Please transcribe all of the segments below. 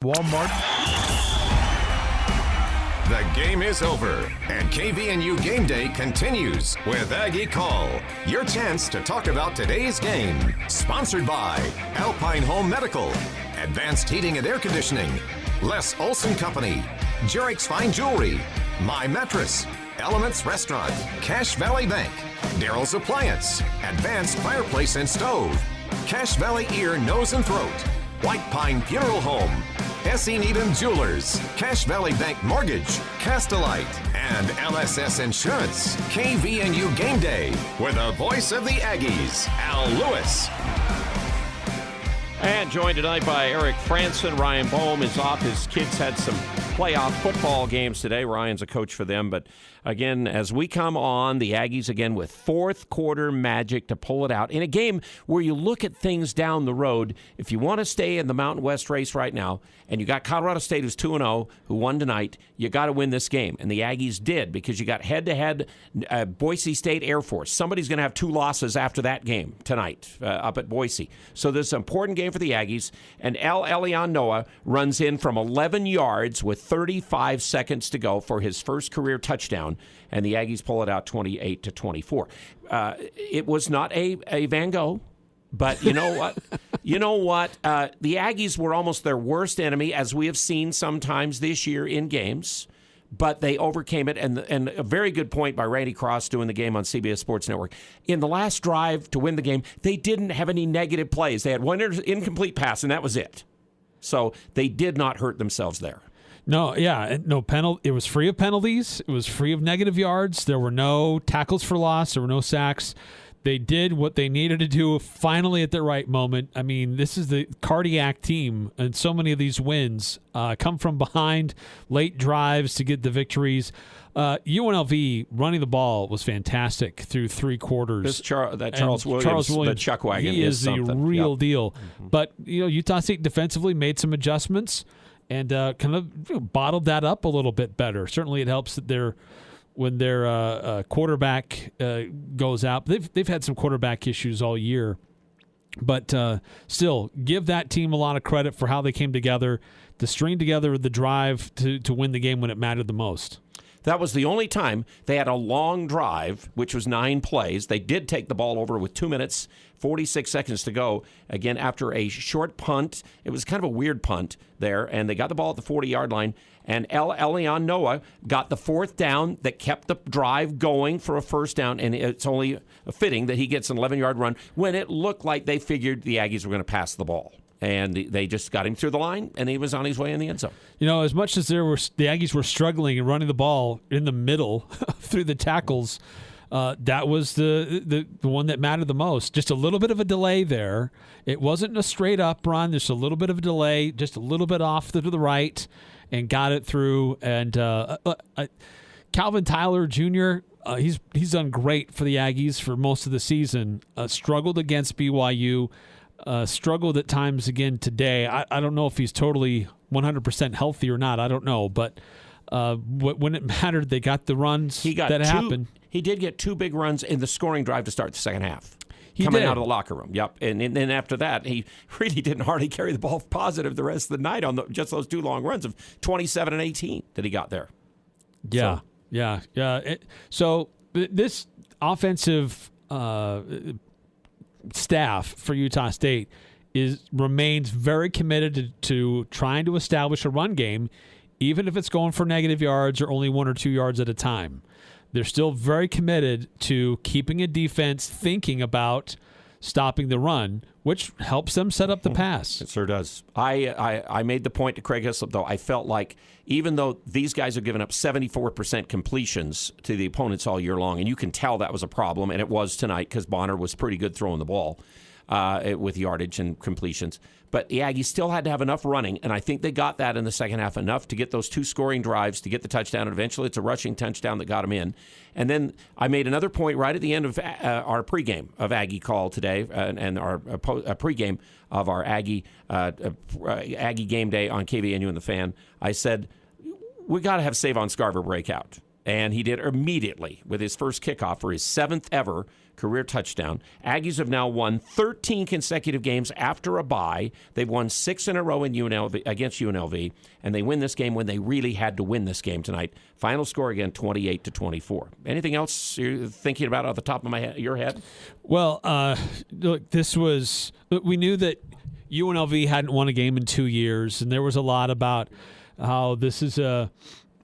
Walmart. The game is over, and KVNU Game Day continues with Aggie Call. Your chance to talk about today's game. Sponsored by Alpine Home Medical, Advanced Heating and Air Conditioning, Les Olson Company, Jerick's Fine Jewelry, My Mattress, Elements Restaurant, Cache Valley Bank, Daryl's Appliance, Advanced Fireplace and Stove, Cache Valley Ear, Nose and Throat, White Pine Funeral Home, S.E. Needham Jewelers, Cache Valley Bank Mortgage, Castelite, and LSS Insurance. KVNU Game Day with the voice of the Aggies, Al Lewis. And joined tonight by Eric Franson. Ryan Boehm is off. His kids had some playoff football games today. Ryan's a coach for them. But again, as we come on, the Aggies again with fourth quarter magic to pull it out in a game where you look at things down the road. If you want to stay in the Mountain West race right now, and you got Colorado State who's 2-0, who won tonight, you got to win this game. And the Aggies did, because you got head-to-head Boise State Air Force. Somebody's going to have 2 losses after that game tonight up at Boise. So this is an important game for the Aggies. And Elion Noah runs in from 11 yards with 35 seconds to go for his first career touchdown, and the Aggies pull it out 28-24. It was not a Van Gogh, but you know what? The Aggies were almost their worst enemy, as we have seen sometimes this year in games, but they overcame it, and a very good point by Randy Cross doing the game on CBS Sports Network. In the last drive to win the game, they didn't have any negative plays. They had one incomplete pass, and that was it. So they did not hurt themselves there. No, yeah, no penalty. It was free of penalties. It was free of negative yards. There were no tackles for loss. There were no sacks. They did what they needed to do finally at the right moment. I mean, this is the cardiac team, and so many of these wins come from behind, late drives to get the victories. UNLV running the ball was fantastic through 3 quarters. Charles Williams, the chuck wagon, he is the real deal. Mm-hmm. But Utah State defensively made some adjustments and kind of bottled that up a little bit better. Certainly, it helps that when their quarterback goes out. They've had some quarterback issues all year, but still, give that team a lot of credit for how they came together to string together the drive to win the game when it mattered the most. That was the only time they had a long drive, which was 9 plays. They did take the ball over with 2 minutes, 46 seconds to go, again, after a short punt. It was kind of a weird punt there, and they got the ball at the 40-yard line, and Elion Noah got the 4th down that kept the drive going for a first down, and it's only fitting that he gets an 11-yard run when it looked like they figured the Aggies were going to pass the ball. And they just got him through the line, and he was on his way in the end zone. As much as the Aggies were struggling and running the ball in the middle through the tackles, that was the one that mattered the most. Just a little bit of a delay there. It wasn't a straight up run. Just a little bit of a delay, just a little bit off to the right, and got it through. And Calvin Tyler Jr., he's done great for the Aggies for most of the season. Struggled against BYU. Struggled at times again today. I don't know if he's totally 100% healthy or not. I don't know. But when it mattered, they got the runs that happened. He did get 2 big runs in the scoring drive to start the second half. He coming did. out of the locker room. Yep. And then after that, he really didn't hardly carry the ball positive the rest of the night on just those 2 long runs of 27 and 18 that he got there. Yeah. So this offensive staff for Utah State remains very committed to trying to establish a run game, even if it's going for negative yards or only 1 or 2 yards at a time. They're still very committed to keeping a defense thinking about stopping the run, which helps them set up the pass. It sure does. I made the point to Craig Hislop, though. I felt like even though these guys have given up 74% completions to the opponents all year long, and you can tell that was a problem, and it was tonight because Bonner was pretty good throwing the ball with yardage and completions. But the Aggies still had to have enough running, and I think they got that in the second half, enough to get those 2 scoring drives to get the touchdown, and eventually it's a rushing touchdown that got them in. And then I made another point right at the end of our pregame of Aggie Call today, and our pregame of our Aggie Game Day on KVNU and the Fan. I said, we got to have Savon Scarver break out. and he did immediately with his first kickoff for his 7th ever career touchdown. Aggies have now won 13 consecutive games after a bye. They've won 6 in a row in UNLV against UNLV, and they win this game when they really had to win this game tonight. Final score again, 28-24. Anything else you're thinking about off the top of your head? Well, look, we knew that UNLV hadn't won a game in 2 years, and there was a lot about how this is a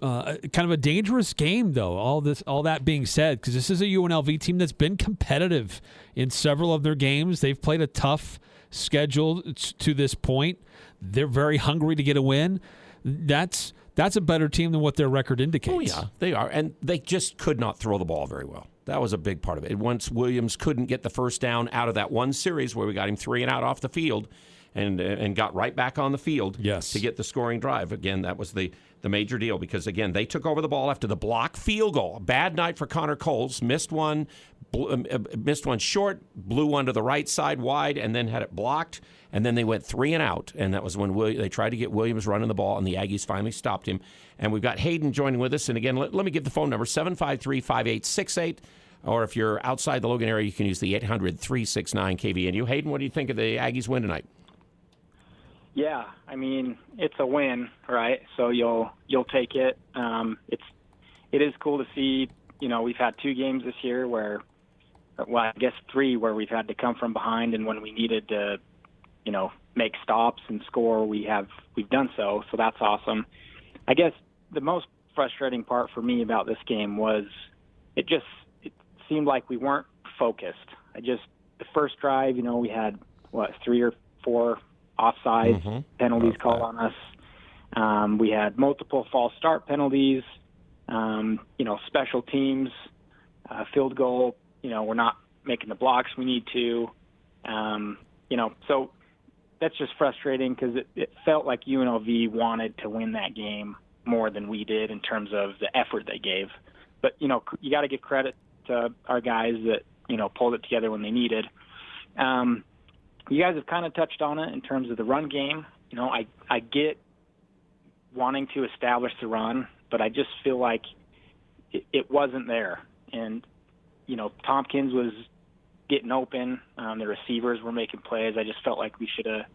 kind of a dangerous game, though. All that being said, because this is a UNLV team that's been competitive in several of their games. They've played a tough schedule to this point. They're very hungry to get a win. That's a better team than what their record indicates. Oh, yeah, they are. And they just could not throw the ball very well. That was a big part of it. Once Williams couldn't get the first down out of that one series where we got him 3 and out off the field and got right back on the field to get the scoring drive. Again, that was the major deal because, again, they took over the ball after the block field goal. A bad night for Connor Coles. Missed one short, blew one to the right side wide, and then had it blocked. And then they went 3 and out, and that was when they tried to get Williams running the ball, and the Aggies finally stopped him. And we've got Hayden joining with us. And again, let me give the phone number, 753-5868. Or if you're outside the Logan area, you can use the 800-369-KVNU. Hayden, what do you think of the Aggies win tonight? Yeah, I mean, it's a win, right? So you'll take it. It is cool to see. We've had 2 games this year where, well, I guess 3 where we've had to come from behind, and when we needed to, make stops and score, we've done so. So that's awesome. I guess the most frustrating part for me about this game was it seemed like we weren't focused. The first drive, we had 3 or 4 offside penalties called on us. We had multiple false start penalties, special teams, field goal, we're not making the blocks we need to. So that's just frustrating because it felt like UNLV wanted to win that game more than we did in terms of the effort they gave. But, you got to give credit to our guys that, pulled it together when they needed. You guys have kind of touched on it in terms of the run game. I get wanting to establish the run, but I just feel like it wasn't there. And, Tompkins was getting open. The receivers were making plays. I just felt like we should have,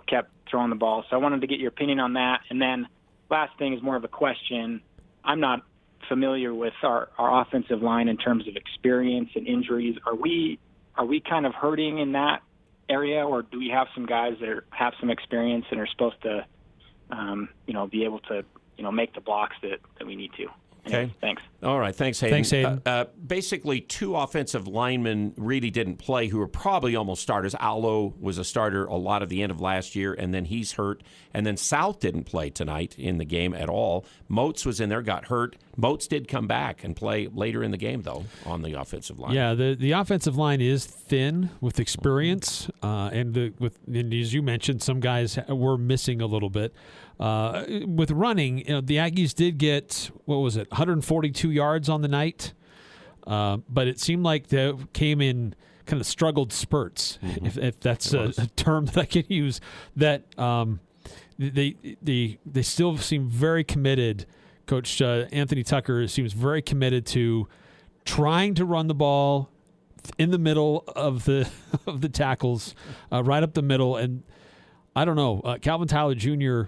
kept throwing the ball. So I wanted to get your opinion on that. And then last thing is more of a question. I'm not familiar with our offensive line in terms of experience and injuries. Are we kind of hurting in that area, or do we have some guys that have some experience and are supposed to, be able to, make the blocks that we need to? Okay. Thanks. All right. Thanks, Hayden. Thanks, Hayden. Basically, 2 offensive linemen really didn't play who were probably almost starters. Allo was a starter a lot of the end of last year, and then he's hurt. And then South didn't play tonight in the game at all. Moats was in there, got hurt. Moats did come back and play later in the game, though, on the offensive line. Yeah, the offensive line is thin with experience, and as you mentioned, some guys were missing a little bit. With running, the Aggies did get, 142 yards on the night, but it seemed like they came in kind of struggled spurts, if that's a term that I can use. That they still seem very committed. Coach Anthony Tucker seems very committed to trying to run the ball in the middle of the tackles, right up the middle. And I don't know, Calvin Tyler Jr.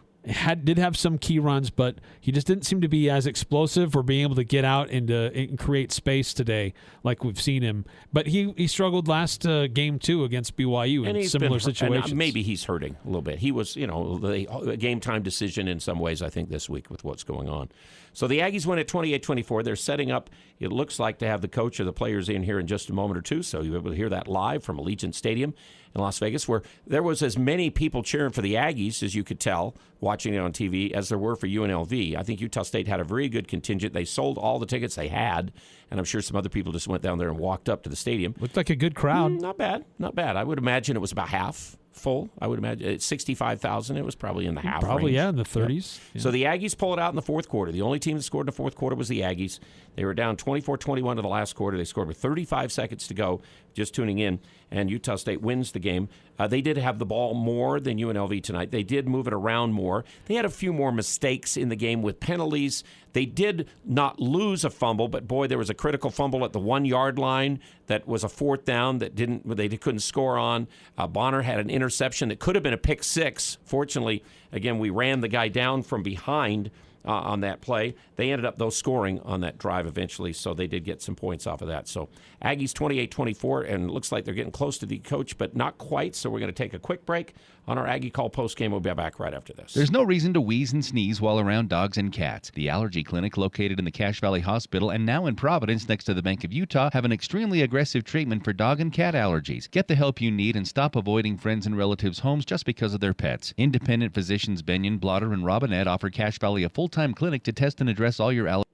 did have some key runs, but he just didn't seem to be as explosive or being able to get out and create space today like we've seen him. But he struggled last game too against BYU in similar situations. And maybe he's hurting a little bit. He was, the game time decision in some ways, I think, this week with what's going on. So the Aggies win at 28-24. They're setting up, it looks like, to have the coach or the players in here in just a moment or two, so you'll be able to hear that live from Allegiant Stadium in Las Vegas, where there was as many people cheering for the Aggies, as you could tell, watching it on TV, as there were for UNLV. I think Utah State had a very good contingent. They sold all the tickets they had, and I'm sure some other people just went down there and walked up to the stadium. Looked like a good crowd. Not bad. I would imagine it was about half full, I would imagine. It's 65,000. It was probably in the half Probably, range. yeah, in the 30s. Yep. Yeah. So the Aggies pull it out in the fourth quarter. The only team that scored in the fourth quarter was the Aggies. They were down 24-21 to the last quarter. They scored with 35 seconds to go, just tuning in, and Utah State wins the game. They did have the ball more than UNLV tonight. They did move it around more. They had a few more mistakes in the game with penalties. They did not lose a fumble, but boy, there was a critical fumble at the 1-yard line that was a fourth down that they couldn't score on. Bonner had an interception that could have been a pick six. Fortunately, again, we ran the guy down from behind on that play. They ended up, though, scoring on that drive eventually, so they did get some points off of that. So Aggies 28-24, and it looks like they're getting close to the coach, but not quite, so we're going to take a quick break on our Aggie Call postgame. We'll be back right after this. There's no reason to wheeze and sneeze while around dogs and cats. The Allergy Clinic, located in the Cache Valley Hospital and now in Providence next to the Bank of Utah, have an extremely aggressive treatment for dog and cat allergies. Get the help you need and stop avoiding friends and relatives' homes just because of their pets. Independent physicians Benyon, Blotter, and Robinette offer Cache Valley a full-time clinic to test and address all your allergies.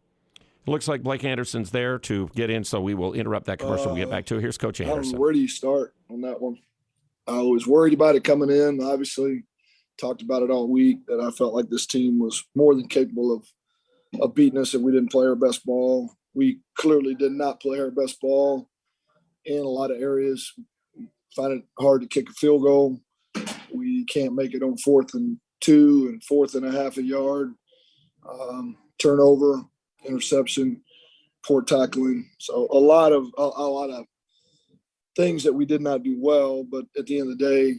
It looks like Blake Anderson's there to get in, so we will interrupt that commercial and get back to it. Here's Coach Anderson. Where do you start on that one? I was worried about it coming in. Obviously, talked about it all week that I felt like this team was more than capable of beating us if we didn't play our best ball. We clearly did not play our best ball in a lot of areas. Find it hard to kick a field goal. We can't make it on 4th and 2 and 4th and a half a yard. Turnover, interception, poor tackling. So a lot of things that we did not do well. But at the end of the day,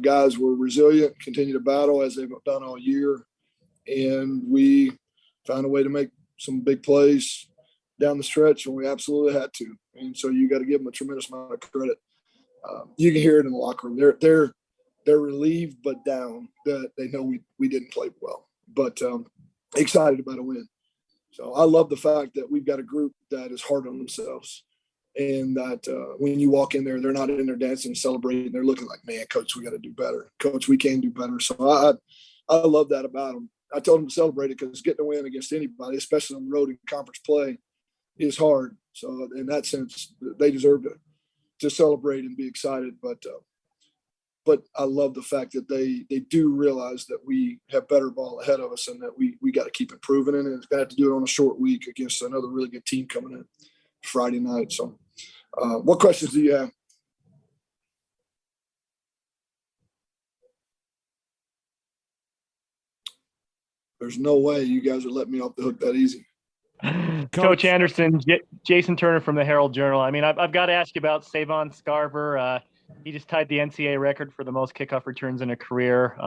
guys were resilient, continue to battle as they've done all year. And we found a way to make some big plays down the stretch when we absolutely had to. And so you got to give them a tremendous amount of credit. You can hear it in the locker room. They're relieved but down that they know we didn't play well, but excited about a win. So I love the fact that we've got a group that is hard on themselves. And that when you walk in there, they're not in there dancing and celebrating. They're looking like, man, coach, we got to do better. Coach, we can do better. So I love that about them. I told them to celebrate it because getting a win against anybody, especially on the road in conference play, is hard. So in that sense, they deserve to celebrate and be excited. But I love the fact that they do realize that we have better ball ahead of us and that we got to keep improving. And it's going to have to do it on a short week against another really good team coming in Friday night. So what questions do you have? There's no way you guys are letting me off the hook that easy. Coach Anderson, Jason Turner from the Herald Journal. I mean, I've got to ask you about Savon Scarver. He just tied the NCAA record for the most kickoff returns in a career.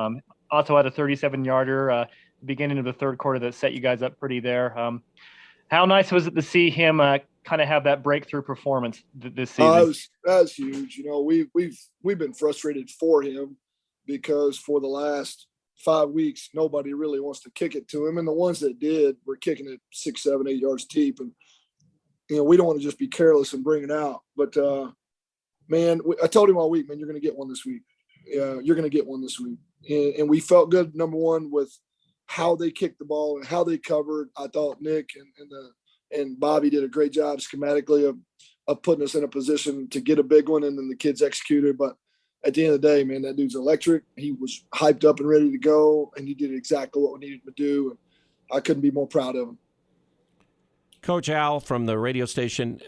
Also had a 37-yarder beginning of the third quarter that set you guys up pretty there. How nice was it to see him kind of have that breakthrough performance this season? That was huge. We've been frustrated for him because for the last 5 weeks, nobody really wants to kick it to him. And the ones that did were kicking it 6, 7, 8 yards deep. And, we don't want to just be careless and bring it out. But, man, I told him all week, man, you're going to get one this week. Yeah, you're going to get one this week. And we felt good, number one, with how they kicked the ball and how they covered. I thought Nick and Bobby did a great job schematically of putting us in a position to get a big one, and then the kids executed. But at the end of the day, man, that dude's electric. He was hyped up and ready to go, and he did exactly what we needed him to do. And I couldn't be more proud of him. Coach Al from the radio station,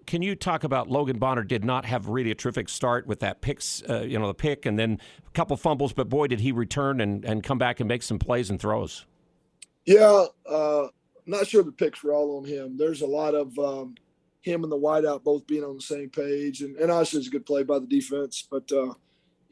can you talk about Logan Bonner did not have really a terrific start with that the pick and then a couple fumbles, but boy, did he return and come back and make some plays and throws. Yeah, not sure the picks were all on him. There's a lot of him and the wideout both being on the same page, and obviously it's a good play by the defense. But,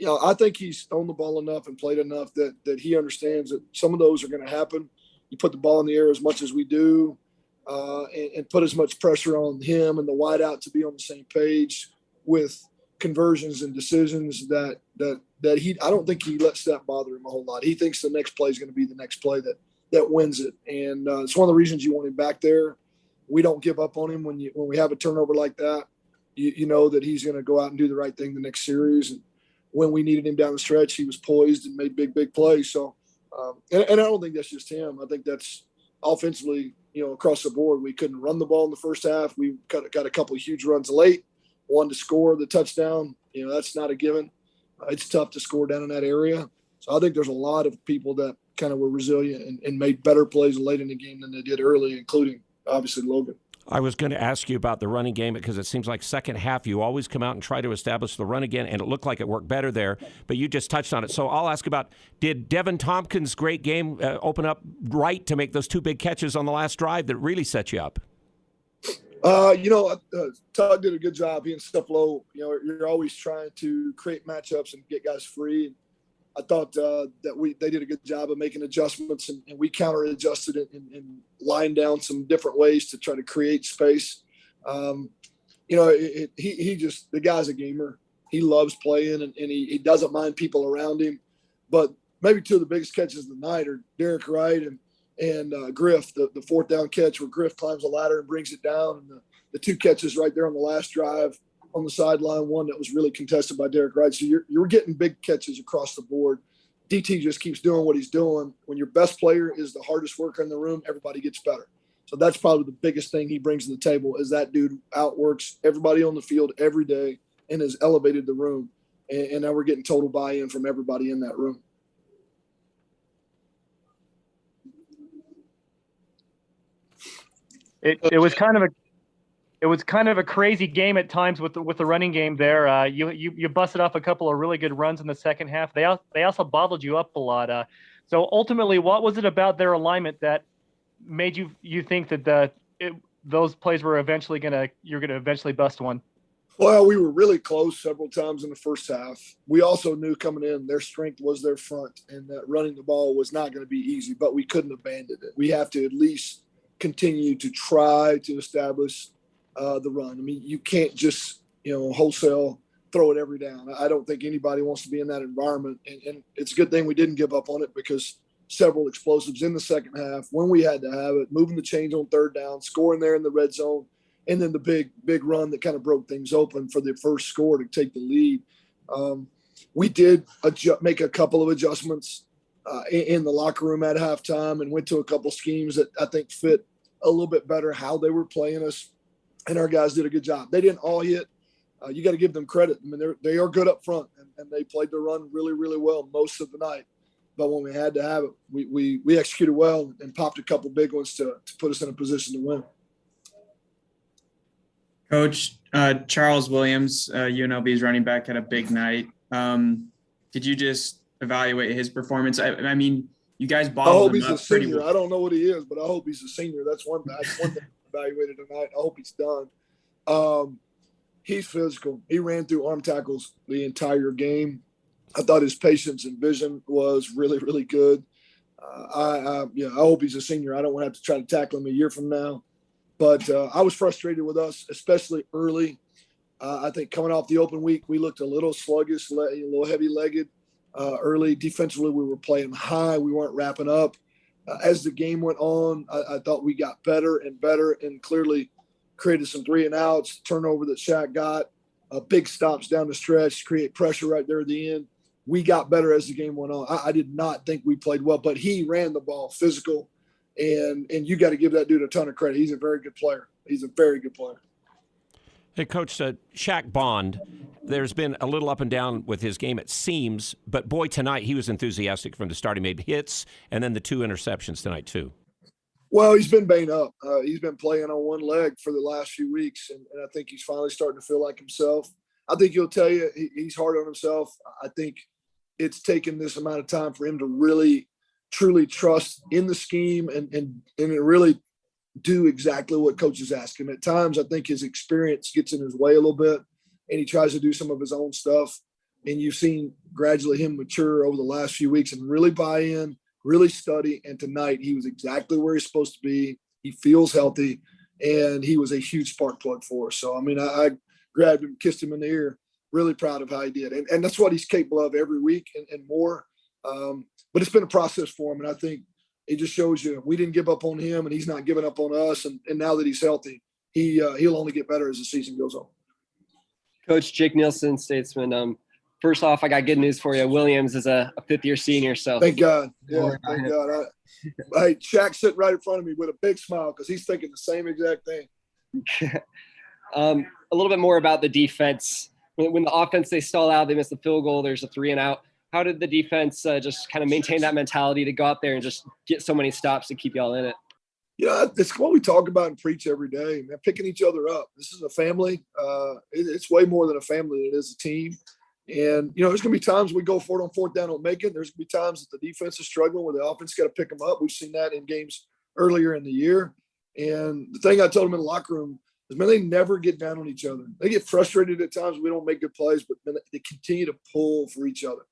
I think he's thrown the ball enough and played enough that he understands that some of those are going to happen. You put the ball in the air as much as we do, and put as much pressure on him and the wideout to be on the same page with conversions and decisions that I don't think he lets that bother him a whole lot. He thinks the next play is going to be the next play that wins it. And it's one of the reasons you want him back there. We don't give up on him when we have a turnover like that. You know that he's going to go out and do the right thing the next series. And when we needed him down the stretch, he was poised and made big plays. So, and I don't think that's just him. I think that's offensively, across the board. We couldn't run the ball in the first half. We got a couple of huge runs late, one to score the touchdown. That's not a given. it's tough to score down in that area. So I think there's a lot of people that kind of were resilient and made better plays late in the game than they did early, including obviously Logan. I was going to ask you about the running game because it seems like second half you always come out and try to establish the run again, and it looked like it worked better there, but you just touched on it. So I'll ask about, did Devin Tompkins' great game open up right to make those 2 big catches on the last drive that really set you up? Tug did a good job. He and stuff low. You're always trying to create matchups and get guys free. I thought they did a good job of making adjustments, and we counter-adjusted it and lined down some different ways to try to create space. The guy's a gamer. He loves playing, and he doesn't mind people around him. But maybe 2 of the biggest catches of the night are Derek Wright and Griff, the 4th down catch where Griff climbs a ladder and brings it down, and the 2 catches right there on the last drive on the sideline, one that was really contested by Derek Wright. So you're getting big catches across the board. DT just keeps doing what he's doing. When your best player is the hardest worker in the room, everybody gets better. So that's probably the biggest thing he brings to the table is that dude outworks everybody on the field every day and has elevated the room. And now we're getting total buy-in from everybody in that room. It was kind of a crazy game at times with the running game there. You busted off a couple of really good runs in the second half. They also bottled you up a lot. So ultimately, what was it about their alignment that made you think that those plays were you're gonna eventually bust one? Well, we were really close several times in the first half. We also knew coming in their strength was their front, and that running the ball was not going to be easy. But we couldn't abandon it. We have to at least continue to try to establish the run. I mean, you can't just, wholesale throw it every down. I don't think anybody wants to be in that environment. And it's a good thing we didn't give up on it because several explosives in the second half when we had to have it, moving the chains on 3rd down, scoring there in the red zone, and then the big run that kind of broke things open for the first score to take the lead. We did make a couple of adjustments in the locker room at halftime and went to a couple schemes that I think fit a little bit better how they were playing us. And our guys did a good job. They didn't all hit. You got to give them credit. I mean, they are good up front, and they played the run really, really well most of the night. But when we had to have it, we executed well and popped a couple big ones to put us in a position to win. Coach, Charles Williams, UNLV's running back, had a big night. Did you just evaluate his performance? I mean, you guys bottled him up pretty well. I don't know what he is, but I hope he's a senior. That's one thing evaluated tonight. I hope he's done. He's physical. He ran through arm tackles the entire game. I thought his patience and vision was really, really good. I hope he's a senior. I don't want to have to try to tackle him a year from now. But I was frustrated with us, especially early. I think coming off the open week, we looked a little sluggish, a little heavy-legged early. Defensively, we were playing high. We weren't wrapping up. As the game went on, I thought we got better and better and clearly created some 3-and-outs, turnover that Shaq got, big stops down the stretch, create pressure right there at the end. We got better as the game went on. I did not think we played well, but he ran the ball physical, and you got to give that dude a ton of credit. He's a very good player. He's a very good player. Hey, Coach, Shaq Bond, there's been a little up and down with his game, it seems, but boy, tonight he was enthusiastic from the start. He made hits, and then the 2 interceptions tonight, too. Well, he's been banged up. He's been playing on one leg for the last few weeks, and I think he's finally starting to feel like himself. I think he'll tell you he's hard on himself. I think it's taken this amount of time for him to really, truly trust in the scheme and really do exactly what coaches ask him. At times, I think his experience gets in his way a little bit, and he tries to do some of his own stuff. And you've seen gradually him mature over the last few weeks and really buy in, really study. And tonight, he was exactly where he's supposed to be. He feels healthy, and he was a huge spark plug for us. So, I mean, I grabbed him, kissed him in the ear, really proud of how he did. And that's what he's capable of every week and more. But it's been a process for him, and I think it just shows you we didn't give up on him, and he's not giving up on us. And now that he's healthy, he'll only get better as the season goes on. Coach Jake Nielsen, Statesman. First off, I got good news for you. Williams is a fifth-year senior. So thank God. Yeah, thank God. Hey, Shaq's sitting right in front of me with a big smile because he's thinking the same exact thing. A little bit more about the defense. when the offense, they stall out, they miss the field goal, there's a 3 and out. How did the defense just kind of maintain that mentality to go out there and just get so many stops to keep y'all in it? Yeah, it's what we talk about and preach every day, man, picking each other up. This is a family. It's way more than a family. It is a team. And, there's going to be times we go for it on fourth down, don't make it. There's going to be times that the defense is struggling where the offense got to pick them up. We've seen that in games earlier in the year. And the thing I told them in the locker room is, man, they never get down on each other. They get frustrated at times we don't make good plays, but man, they continue to pull for each other.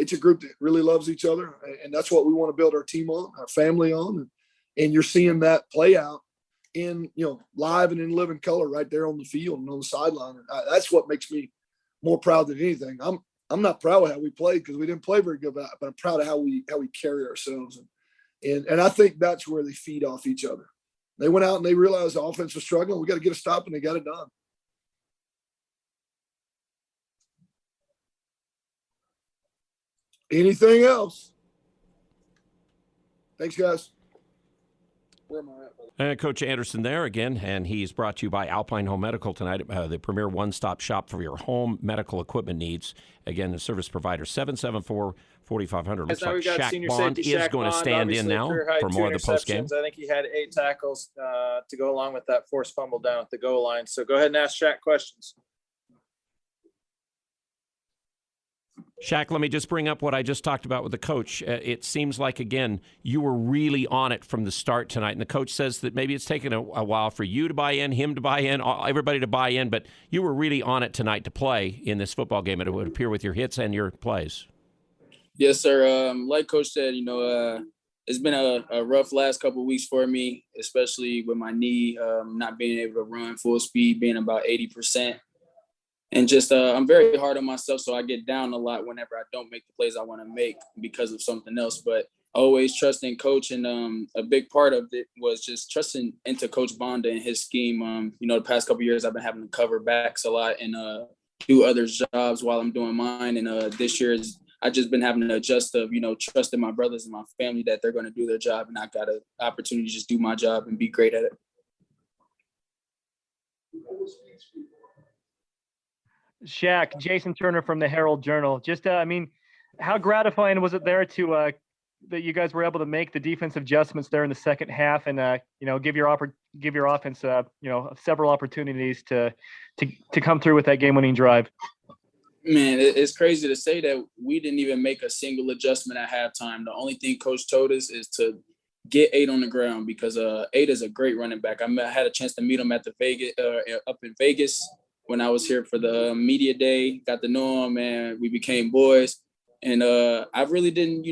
It's a group that really loves each other, and that's what we want to build our team on, our family on. And you're seeing that play out in, live and in living color right there on the field and on the sideline. And that's what makes me more proud than anything. I'm not proud of how we played because we didn't play very good, but I'm proud of how we carry ourselves. And I think that's where they feed off each other. They went out and they realized the offense was struggling. We got to get a stop, and they got it done. Anything else? Thanks, guys. Where am I at? Coach Anderson there again, and he's brought to you by Alpine Home Medical tonight, the premier one-stop shop for your home medical equipment needs. Again, the service provider, 774-4500. Looks like Shaq Bond is going to stand in now for more of the postgame. I think he had 8 tackles to go along with that forced fumble down at the goal line. So go ahead and ask Shaq questions. Shaq, let me just bring up what I just talked about with the coach. It seems like, again, you were really on it from the start tonight. And the coach says that maybe it's taken a while for you to buy in, him to buy in, everybody to buy in. But you were really on it tonight to play in this football game, it would appear, with your hits and your plays. Yes, sir. Like Coach said, it's been a rough last couple of weeks for me, especially with my knee, not being able to run full speed, being about 80%. And just I'm very hard on myself, so I get down a lot whenever I don't make the plays I want to make because of something else. But always trusting Coach, and a big part of it was just trusting into Coach Bonda and his scheme. The past couple of years I've been having to cover backs a lot and do other jobs while I'm doing mine. And this year I've just been having to adjust of, trusting my brothers and my family that they're going to do their job, and I got an opportunity to just do my job and be great at it. Shaq, Jason Turner from the Herald Journal. Just, how gratifying was it there to that you guys were able to make the defensive adjustments there in the second half and give your offense several opportunities to come through with that game-winning drive? Man, it's crazy to say that we didn't even make a single adjustment at halftime. The only thing Coach told us is to get 8 on the ground because 8 is a great running back. I had a chance to meet him at up in Vegas when I was here for the media day. Got to know him, and we became boys. And I really didn't,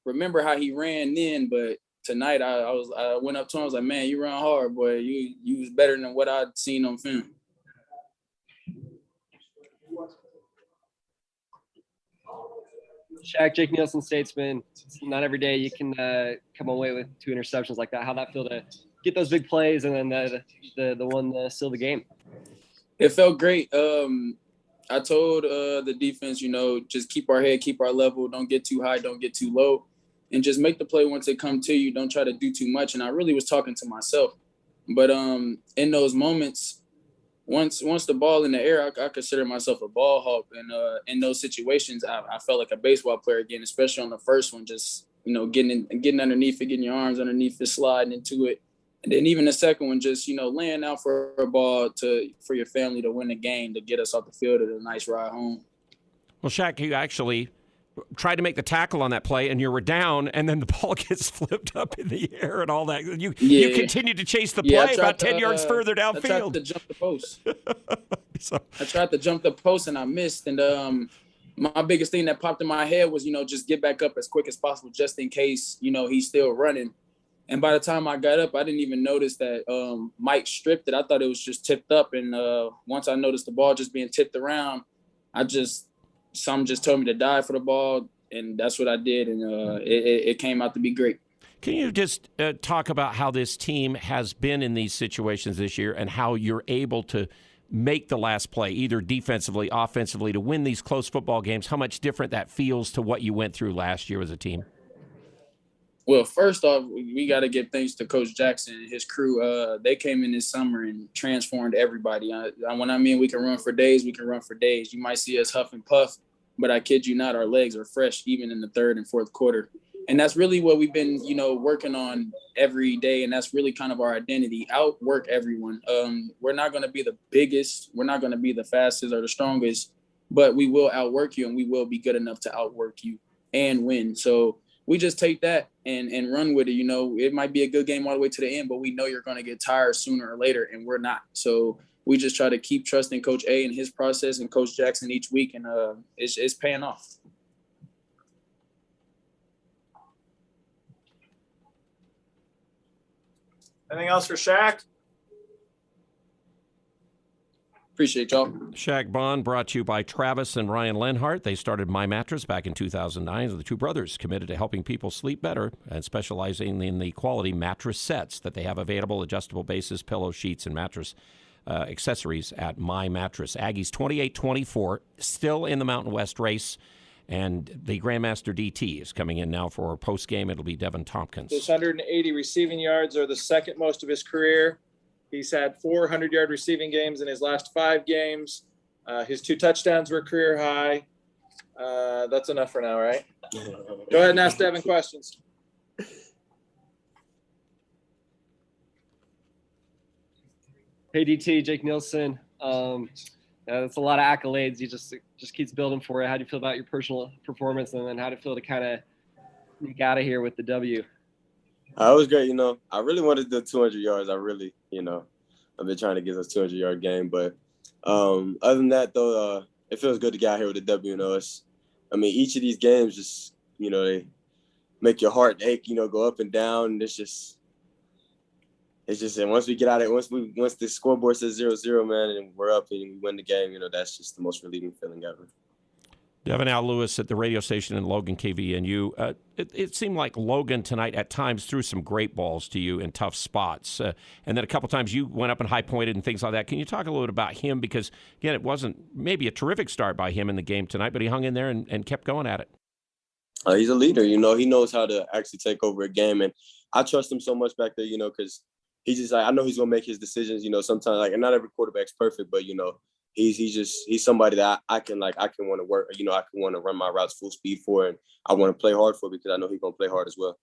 remember how he ran then, but tonight I went up to him. I was like, man, you run hard, boy. You was better than what I'd seen on film. Shaq, Jake Nielsen, Statesman. It's not every day you can come away with 2 interceptions like that. How'd that feel to get those big plays and then the one to seal the game? It felt great. I told the defense, just keep our head, keep our level. Don't get too high, don't get too low. And just make the play once they come to you. Don't try to do too much. And I really was talking to myself. But in those moments, once the ball in the air, I consider myself a ball hawk. And in those situations, I felt like a baseball player again, especially on the first one, just, getting underneath it, getting your arms underneath it, sliding into it. And then even the second one, just, laying out for a ball for your family to win the game, to get us off the field at a nice ride home. Well, Shaq, you actually tried to make the tackle on that play, and you were down, and then the ball gets flipped up in the air and all that. You continued to chase the play about 10 yards further downfield. I tried to jump the post. I tried to jump the post, and I missed. And my biggest thing that popped in my head was, just get back up as quick as possible just in case, he's still running. And by the time I got up, I didn't even notice that Mike stripped it. I thought it was just tipped up. And once I noticed the ball just being tipped around, some just told me to dive for the ball. And that's what I did. And it came out to be great. Can you just talk about how this team has been in these situations this year and how you're able to make the last play, either defensively, offensively, to win these close football games, how much different that feels to what you went through last year as a team? Well, first off, we got to give thanks to Coach Jackson and his crew. They came in this summer and transformed everybody. When I mean we can run for days, we can run for days. You might see us huff and puff, but I kid you not, our legs are fresh even in the third and fourth quarter. And that's really what we've been, working on every day. And that's really kind of our identity. Outwork everyone. We're not going to be the biggest. We're not going to be the fastest or the strongest, but we will outwork you and we will be good enough to outwork you and win. So we just take that and run with it. It might be a good game all the way to the end, but we know you're going to get tired sooner or later, and we're not. So we just try to keep trusting Coach A and his process and Coach Jackson each week, and it's paying off. Anything else for Shaq? Appreciate y'all. Shaq Bond brought to you by Travis and Ryan Lenhart. They started My Mattress back in 2009. The two brothers committed to helping people sleep better and specializing in the quality mattress sets that they have available, adjustable bases, pillow sheets, and mattress accessories at My Mattress. Aggies 28-24, still in the Mountain West race. And the Grandmaster DT is coming in now for post-game. It'll be Devin Tompkins. His 180 receiving yards are the second most of his career. He's had 400-yard receiving games in his last 5 games. His 2 touchdowns were career high. That's enough for now, right? Go ahead and ask Devin questions. Hey, DT, Jake Nielsen. That's a lot of accolades. He just keeps building for you. How do you feel about your personal performance, and then how do you feel to kind of sneak out of here with the W? It was great. I really wanted the 200 yards. I really, I've been trying to get this 200-yard game. But other than that, though, it feels good to get out here with a W. Each of these games just, they make your heart ache, go up and down. And it's just, and once we get out of it, once the scoreboard says 0-0, man, and we're up and we win the game, that's just the most relieving feeling ever. Devin Al Lewis at the radio station in Logan, KVNU. It seemed like Logan tonight at times threw some great balls to you in tough spots. And then a couple times you went up and high-pointed and things like that. Can you talk a little bit about him? Because, again, it wasn't maybe a terrific start by him in the game tonight, but he hung in there and kept going at it. He's a leader, he knows how to actually take over a game. And I trust him so much back there, because he's just I know he's going to make his decisions, sometimes, and not every quarterback's perfect, but, he's somebody that I can want to work, I can want to run my routes full speed for, and I want to play hard for because I know he's going to play hard as well.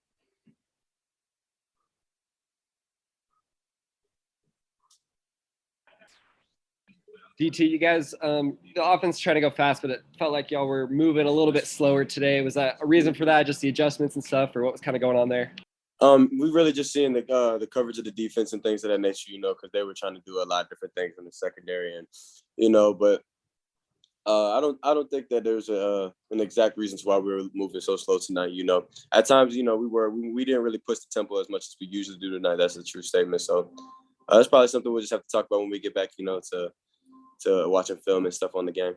DT, you guys, the offense trying to go fast, but it felt like y'all were moving a little bit slower today. Was that a reason for that, just the adjustments and stuff, or what was kind of going on there? We really just seeing the coverage of the defense and things of that nature, because they were trying to do a lot of different things in the secondary, and but I don't think that there's an exact reason why we were moving so slow tonight. At times, we didn't really push the tempo as much as we usually do tonight. That's a true statement. So that's probably something we'll just have to talk about when we get back, to watching film and stuff on the game.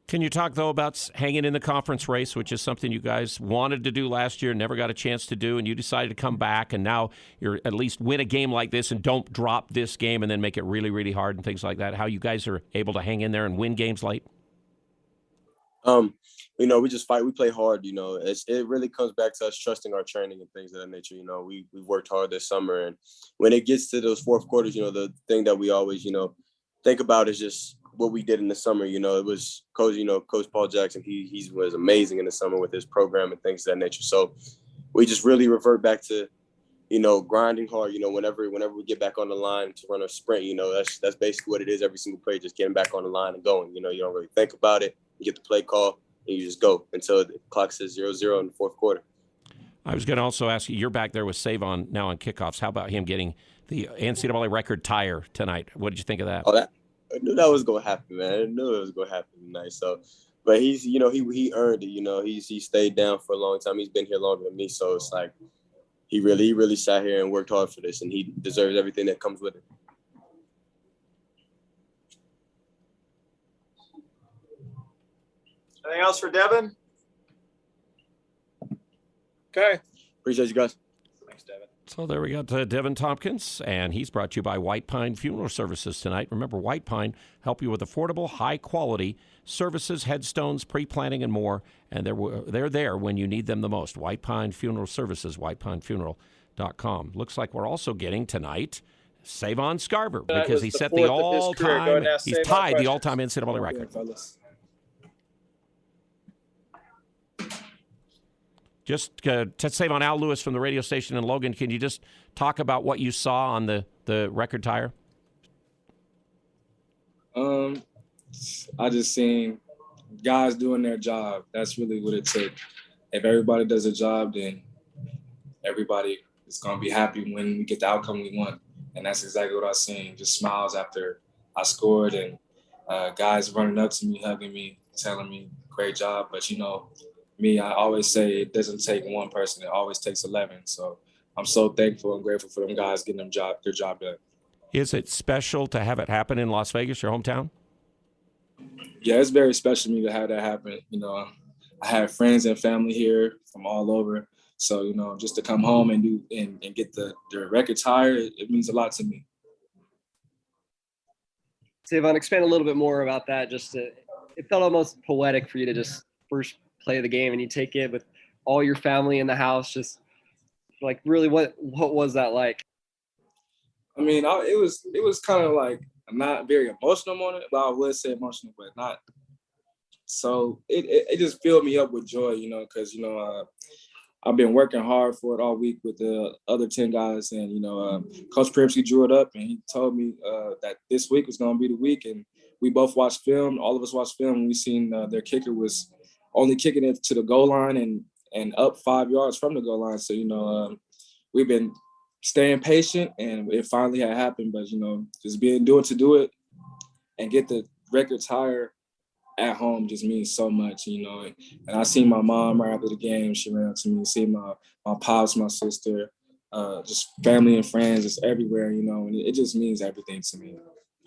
Can you talk, though, about hanging in the conference race, which is something you guys wanted to do last year, never got a chance to do, and you decided to come back, and now you're at least win a game like this and don't drop this game and then make it really, really hard and things like that, how you guys are able to hang in there and win games late? We just fight. We play hard, it really comes back to us trusting our training and things of that nature. We worked hard this summer, and when it gets to those fourth quarters, the thing that we always, think about is just what we did in the summer. It was Coach Paul Jackson. He was amazing in the summer with his program and things of that nature. So we just really revert back to, grinding hard, whenever we get back on the line to run a sprint, that's basically what it is every single play, just getting back on the line and going. You don't really think about it. You get the play call and you just go until the clock says 0-0 in the fourth quarter. I was going to also ask you, you're back there with Savon now on kickoffs. How about him getting the NCAA record tire tonight? What did you think of that? I knew that was going to happen, man. I knew it was going to happen tonight. So, but he's, he earned it. He stayed down for a long time. He's been here longer than me. So it's like he really sat here and worked hard for this, and he deserves everything that comes with it. Anything else for Devin? Okay. Appreciate you guys. Thanks, Devin. So there we got Devin Tompkins, and he's brought to you by White Pine Funeral Services tonight. Remember, White Pine help you with affordable, high-quality services, headstones, pre-planning, and more, and they're there when you need them the most. White Pine Funeral Services, whitepinefuneral.com. Looks like we're also getting tonight Savon Scarver, because he set the all-time, he's tied the all-time NCAA record. Just to Savon, Al Lewis from the radio station in Logan, can you just talk about what you saw on the record tire? I just seen guys doing their job. That's really what it took. If everybody does a job, then everybody is going to be happy when we get the outcome we want. And that's exactly what I seen. Just smiles after I scored, and guys running up to me, hugging me, telling me, great job. But, you know, me, I always say it doesn't take one person. It always takes 11. So I'm so thankful and grateful for them guys getting their job done. Is it special to have it happen in Las Vegas, your hometown? Yeah, it's very special to me to have that happen. You know, I have friends and family here from all over. So, you know, just to come home and get the record tire, it means a lot to me. Savon, expand a little bit more about that. It felt almost poetic for you to just first play the game and you take it with all your family in the house. Just like, really, what was that like? I mean, it was kind of like, I'm not very emotional on it, but I would say emotional, but not. So it just filled me up with joy, you know, because, you know, I've been working hard for it all week with the other 10 guys. And, you know, Coach Primsky drew it up and he told me that this week was going to be the week. And we both watched film. All of us watched film. And we seen their kicker was only kicking it to the goal line and up 5 yards from the goal line. So, you know, we've been staying patient and it finally had happened. But, you know, just doing to do it and get the record tire at home just means so much, you know. And I seen my mom right after the game. She ran up to me, see my pops, my sister, just family and friends, just everywhere, you know. And it just means everything to me,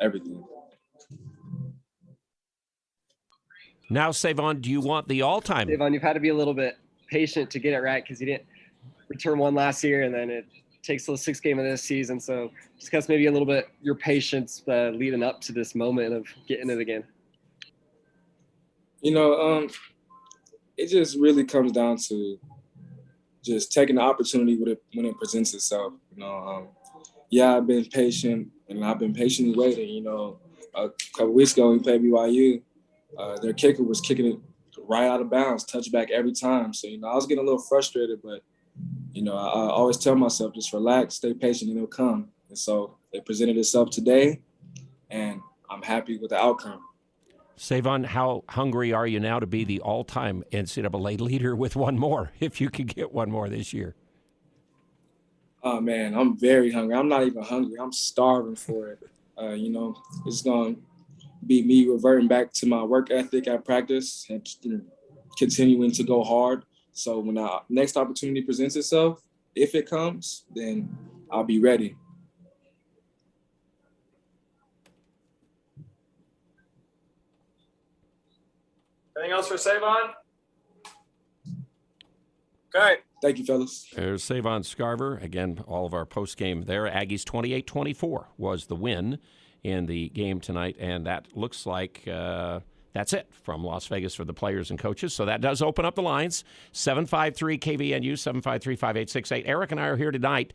everything. Now, Savon, do you want the all-time? Savon, you've had to be a little bit patient to get it right because you didn't return one last year, and then it takes the 6th game of this season. So discuss maybe a little bit your patience leading up to this moment of getting it again. You know, it just really comes down to just taking the opportunity when it presents itself. You know, yeah, I've been patient and I've been patiently waiting. You know, a couple weeks ago we played BYU. Their kicker was kicking it right out of bounds, touchback every time. So, you know, I was getting a little frustrated, but, you know, I always tell myself, just relax, stay patient, and it'll come. And so it presented itself today, and I'm happy with the outcome. Savon, how hungry are you now to be the all-time NCAA leader with one more, if you could get one more this year? Oh, man, I'm very hungry. I'm not even hungry. I'm starving for it. You know, it's going to be me reverting back to my work ethic at practice and continuing to go hard. So when our next opportunity presents itself, if it comes, then I'll be ready. Anything else for Savon? Okay. Thank you, fellas. There's Savon Scarver. Again, all of our post-game there. Aggies 28-24 was the win in the game tonight, and that looks like that's it from Las Vegas for the players and coaches. So that does open up the lines. 753-KVNU, 753-5868. Eric and I are here tonight.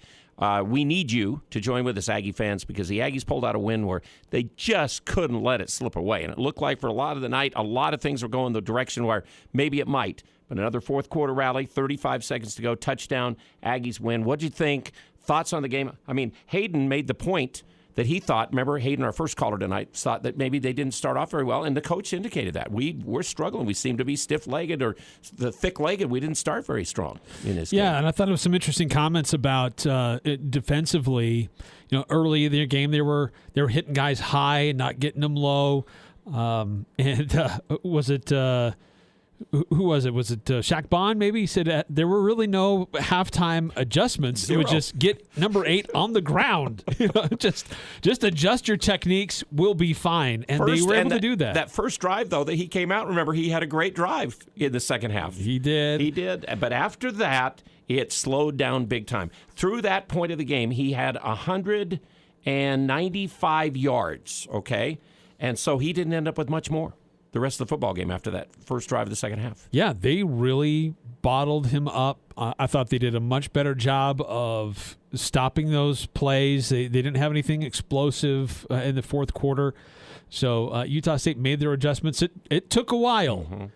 We need you to join with us, Aggie fans, because the Aggies pulled out a win where they just couldn't let it slip away. And it looked like for a lot of the night, a lot of things were going the direction where maybe it might. But another fourth quarter rally, 35 seconds to go, touchdown, Aggies win. What'd you think? Thoughts on the game? I mean, Hayden made the point that he thought, remember Hayden, our first caller tonight, thought that maybe they didn't start off very well, and the coach indicated that. We're struggling. We seem to be stiff-legged or the thick-legged. We didn't start very strong in this game. Yeah, and I thought it was some interesting comments about it defensively. You know, early in their game, they were hitting guys high and not getting them low. Was it who was it? Was it Shaq Bond? Maybe he said there were really no halftime adjustments. Zero. It would just get number 8 on the ground. Just adjust your techniques. We'll be fine. And they were able to do that. That first drive, though, that he came out, remember, he had a great drive in the second half. He did. He did. But after that, it slowed down big time. Through that point of the game, he had 195 yards, okay? And so he didn't end up with much more the rest of the football game after that first drive of the second half. Yeah, they really bottled him up. I thought they did a much better job of stopping those plays. They didn't have anything explosive in the fourth quarter. So Utah State made their adjustments. It took a while,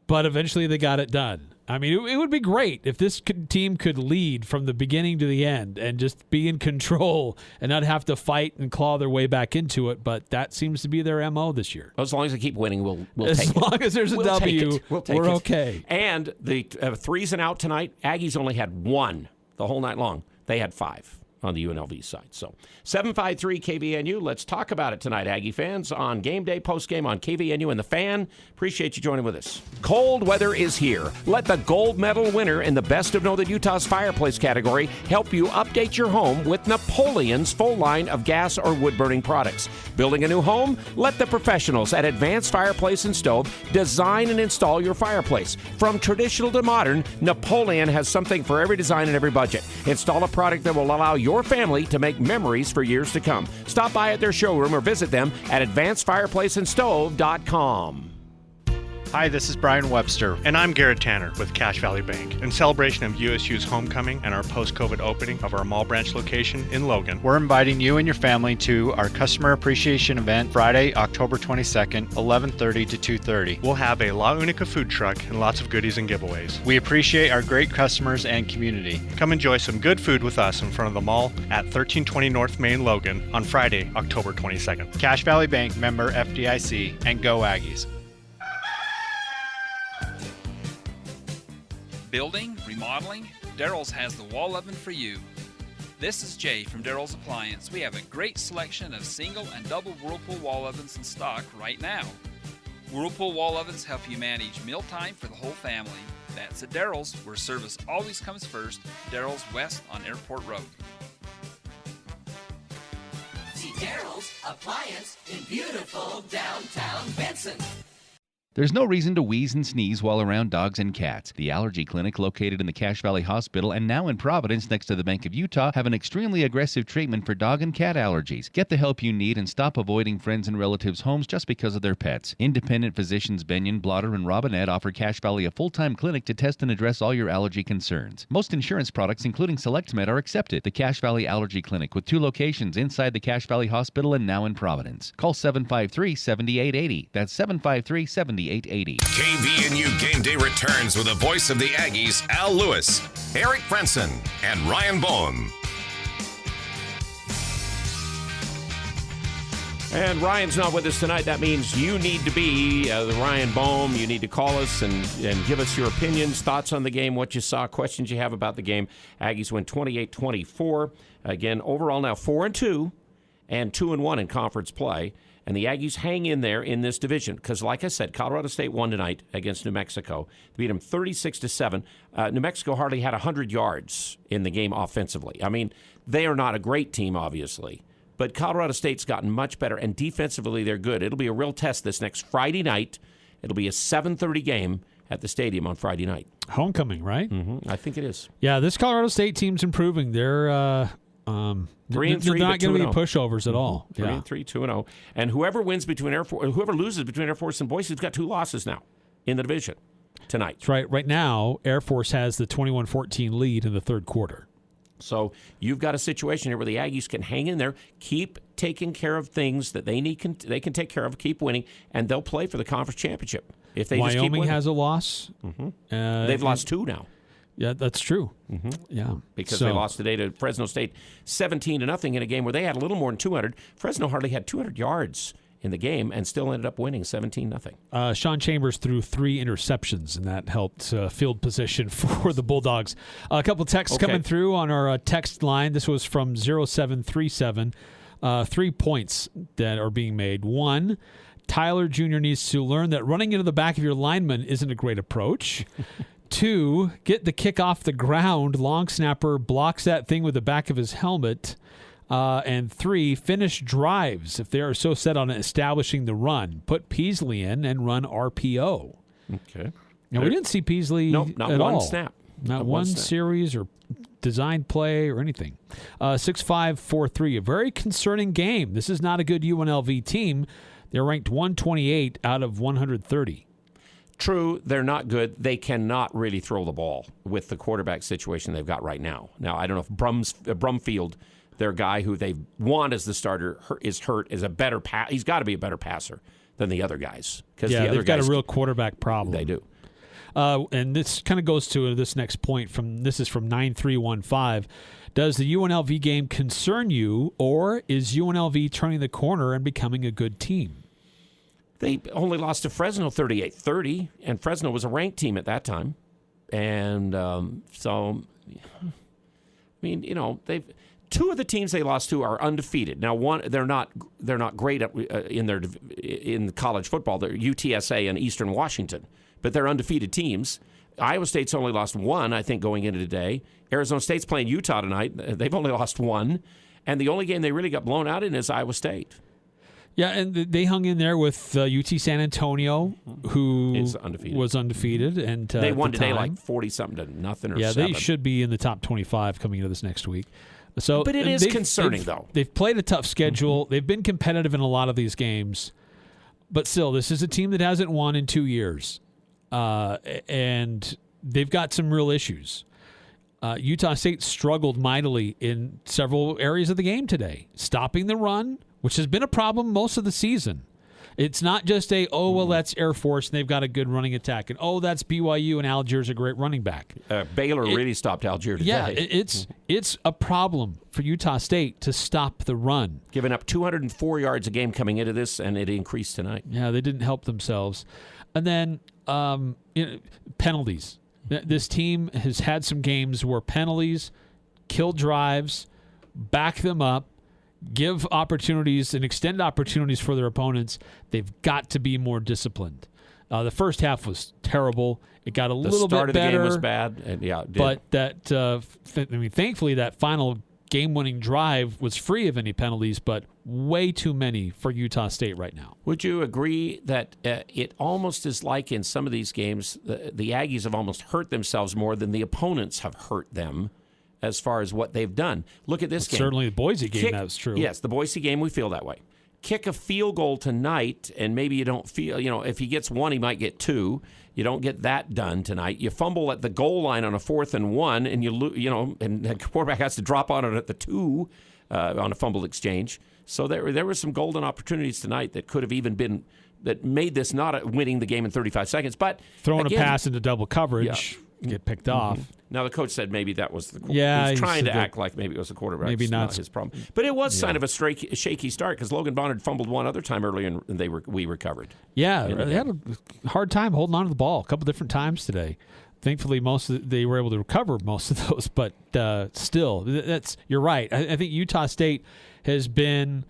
but eventually they got it done. I mean, it would be great if this team could lead from the beginning to the end and just be in control and not have to fight and claw their way back into it. But that seems to be their MO this year. As long as they keep winning, we'll take it. As long as there's a W, we're okay. And the threes and out tonight, Aggies only had 1 the whole night long. They had 5 on the UNLV side. So 753 KVNU. Let's talk about it tonight, Aggie fans, on game day, post game on KVNU and The Fan. Appreciate you joining with us. Cold weather is here. Let the gold medal winner in the Best of Northern Utah's fireplace category help you update your home with Napoleon's full line of gas or wood-burning products. Building a new home? Let the professionals at Advanced Fireplace and Stove design and install your fireplace. From traditional to modern, Napoleon has something for every design and every budget. Install a product that will allow your family to make memories for years to come. Stop by at their showroom or visit them at advancedfireplaceandstove.com. Hi, this is Brian Webster. And I'm Garrett Tanner with Cache Valley Bank. In celebration of USU's homecoming and our post-COVID opening of our mall branch location in Logan, we're inviting you and your family to our Customer Appreciation event Friday, October 22nd, 11:30 to 2:30. We'll have a La Unica food truck and lots of goodies and giveaways. We appreciate our great customers and community. Come enjoy some good food with us in front of the mall at 1320 North Main, Logan on Friday, October 22nd. Cache Valley Bank, member FDIC, and go Aggies. Building, remodeling, Daryl's has the wall oven for you. This is Jay from Daryl's Appliance. We have a great selection of single and double Whirlpool wall ovens in stock right now. Whirlpool wall ovens help you manage mealtime for the whole family. That's at Daryl's, where service always comes first. Daryl's West on Airport Road. See Daryl's Appliance in beautiful downtown Benson. There's no reason to wheeze and sneeze while around dogs and cats. The Allergy Clinic, located in the Cache Valley Hospital and now in Providence next to the Bank of Utah, have an extremely aggressive treatment for dog and cat allergies. Get the help you need and stop avoiding friends and relatives' homes just because of their pets. Independent physicians Benyon, Blotter, and Robinette offer Cache Valley a full-time clinic to test and address all your allergy concerns. Most insurance products, including SelectMed, are accepted. The Cache Valley Allergy Clinic, with 2 locations inside the Cache Valley Hospital and now in Providence. Call 753-7880. That's 753-7880. KVNU Game Day returns with the voice of the Aggies, Al Lewis, Eric Frenson, and Ryan Boehm. And Ryan's not with us tonight. That means you need to be the Ryan Boehm. You need to call us and give us your opinions, thoughts on the game, what you saw, questions you have about the game. Aggies win 28-24. Again, overall now 4-2 and 2-1 in conference play. And the Aggies hang in there in this division because, like I said, Colorado State won tonight against New Mexico. They beat them 36-7. New Mexico hardly had 100 yards in the game offensively. I mean, they are not a great team, obviously, but Colorado State's gotten much better, and defensively they're good. It'll be a real test this next Friday night. It'll be a 7:30 game at the stadium on Friday night. Homecoming, right? Mm-hmm. I think it is. Yeah, this Colorado State team's improving. They're 3-3, they're not going to be pushovers at all. 3-3, 2-0, and whoever loses between Air Force and Boise has got 2 losses now in the division tonight. That's right. Right now, Air Force has the 21-14 lead in the third quarter. So you've got a situation here where the Aggies can hang in there, keep taking care of things that they need. They can take care of, keep winning, and they'll play for the conference championship if they just keep winning. Wyoming has a loss. Mm-hmm. They've lost 2 now. Yeah, that's true. Mm-hmm. Yeah, because they lost today to Fresno State 17-0 in a game where they had a little more than 200. Fresno hardly had 200 yards in the game and still ended up winning 17-0. Sean Chambers threw 3 interceptions, and that helped field position for the Bulldogs. A couple texts coming through on our text line. This was from 0737. 3 points that are being made. 1, Tyler Jr. needs to learn that running into the back of your lineman isn't a great approach. 2, get the kick off the ground. Long snapper blocks that thing with the back of his helmet. And 3, finish drives if they are so set on establishing the run. Put Peasley in and run RPO. Okay. Now, we didn't see Peasley not at one all. snap. Not one snap. series or designed play or anything. 6-5-4-3, a very concerning game. This is not a good UNLV team. They're ranked 128 out of 130. True, they're not good. They cannot really throw the ball with the quarterback situation they've got right now. Now, I don't know if Brumfield, their guy who they want as the starter, is hurt. Is a better he's got to be a better passer than the other guys. Yeah, they've got a real quarterback problem. They do. And this kind of goes to this next point. This is from 9315. Does the UNLV game concern you, or is UNLV turning the corner and becoming a good team? They only lost to Fresno 38-30, and Fresno was a ranked team at that time. And so, I mean, you know, two of the teams they lost to are undefeated. Now, they're not great in college football. They're UTSA and Eastern Washington, but they're undefeated teams. Iowa State's only lost 1, I think, going into today. Arizona State's playing Utah tonight. They've only lost 1, and the only game they really got blown out in is Iowa State. Yeah, and they hung in there with UT San Antonio, who was undefeated, and they won today like 40-something to nothing or 7. They should be in the top 25 coming into this next week. So, but it is concerning, though. They've played a tough schedule. They've been competitive in a lot of these games, but still, this is a team that hasn't won in 2 years, and they've got some real issues. Utah State struggled mightily in several areas of the game today, stopping the run, which has been a problem most of the season. It's not just that's Air Force and they've got a good running attack, and that's BYU and Algiers a great running back. Baylor really stopped Algiers today. Yeah, it's a problem for Utah State to stop the run. Giving up 204 yards a game coming into this, and it increased tonight. Yeah, they didn't help themselves. And then penalties. This team has had some games where penalties kill drives, back them up, give opportunities and extend opportunities for their opponents. They've got to be more disciplined. The first half was terrible. It got a little bit better. The start of the game was bad, and it did. But thankfully, that final game-winning drive was free of any penalties, but way too many for Utah State right now. Would you agree that it almost is like in some of these games, the Aggies have almost hurt themselves more than the opponents have hurt them as far as what they've done? Look at this game. Certainly the Boise game, that's true. Yes, the Boise game, we feel that way. Kick a field goal tonight, and maybe you don't feel, if he gets 1, he might get 2. You don't get that done tonight. You fumble at the goal line on a 4th and 1, and and the quarterback has to drop on it at the 2 on a fumble exchange. So there were some golden opportunities tonight that could have even been, that made this not winning the game in 35 seconds. But throwing a pass into double coverage, get picked off. Now, the coach said maybe that was the quarterback. Yeah, he was trying to act like maybe it was the quarterback. Maybe not his problem. But it was kind of a shaky start because Logan Bonner fumbled one other time early, and we recovered. Yeah, they had a hard time holding on to the ball a couple different times today. Thankfully, they were able to recover most of those, but still, you're right. I think Utah State has been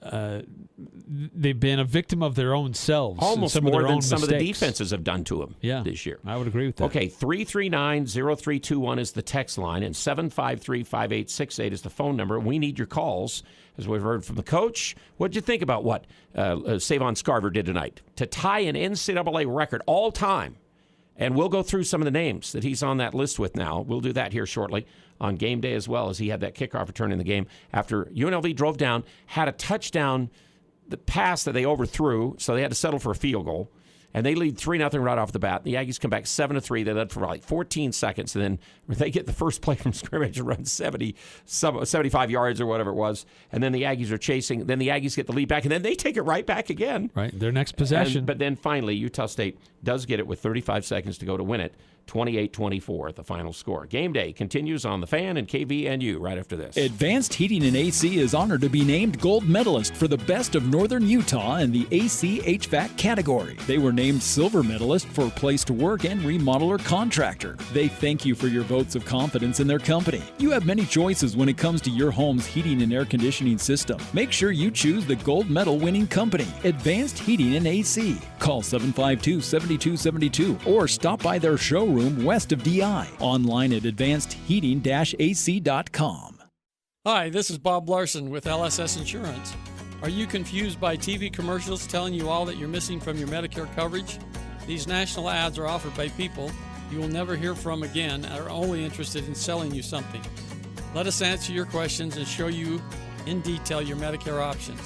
they've been a victim of their own selves. Almost more than some of the defenses have done to them this year. I would agree with that. Okay, 339-0321 is the text line, and 753-5868 is the phone number. We need your calls, as we've heard from the coach. What did you think about what Savon Scarver did tonight? To tie an NCAA record all time. And we'll go through some of the names that he's on that list with now. We'll do that here shortly on game day as well, as he had that kickoff return in the game after UNLV drove down, had a touchdown, the pass that they overthrew, so they had to settle for a field goal. And they lead 3-0 right off the bat. The Aggies come back 7-3. They led for like 14 seconds. And then they get the first play from scrimmage and run 75 yards or whatever it was. And then the Aggies are chasing. Then the Aggies get the lead back. And then they take it right back again. Right, their next possession. But then finally, Utah State does get it with 35 seconds to go to win it. 28-24 at the final score. Game day continues on The Fan and KVNU right after this. Advanced Heating and AC is honored to be named gold medalist for the best of Northern Utah in the AC HVAC category. They were named silver medalist for place to work and remodeler contractor. They thank you for your votes of confidence in their company. You have many choices when it comes to your home's heating and air conditioning system. Make sure you choose the gold medal winning company, Advanced Heating and AC. Call 752-7272 or stop by their showroom west of DI. Online at advancedheating-ac.com. Hi, this is Bob Larson with LSS Insurance. Are you confused by TV commercials telling you all that you're missing from your Medicare coverage? These national ads are offered by people you will never hear from again and are only interested in selling you something. Let us answer your questions and show you in detail your Medicare options.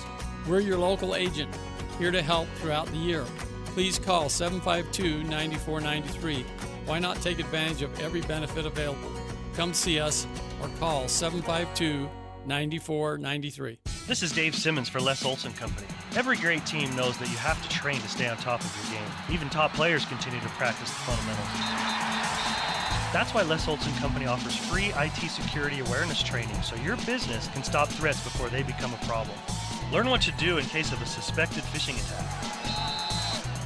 We're your local agent, here to help throughout the year. Please call 752-9493. Why not take advantage of every benefit available? Come see us or call 752-9493. This is Dave Simmons for Les Olson Company. Every great team knows that you have to train to stay on top of your game. Even top players continue to practice the fundamentals. That's why Les Olson Company offers free IT security awareness training so your business can stop threats before they become a problem. Learn what to do in case of a suspected phishing attack.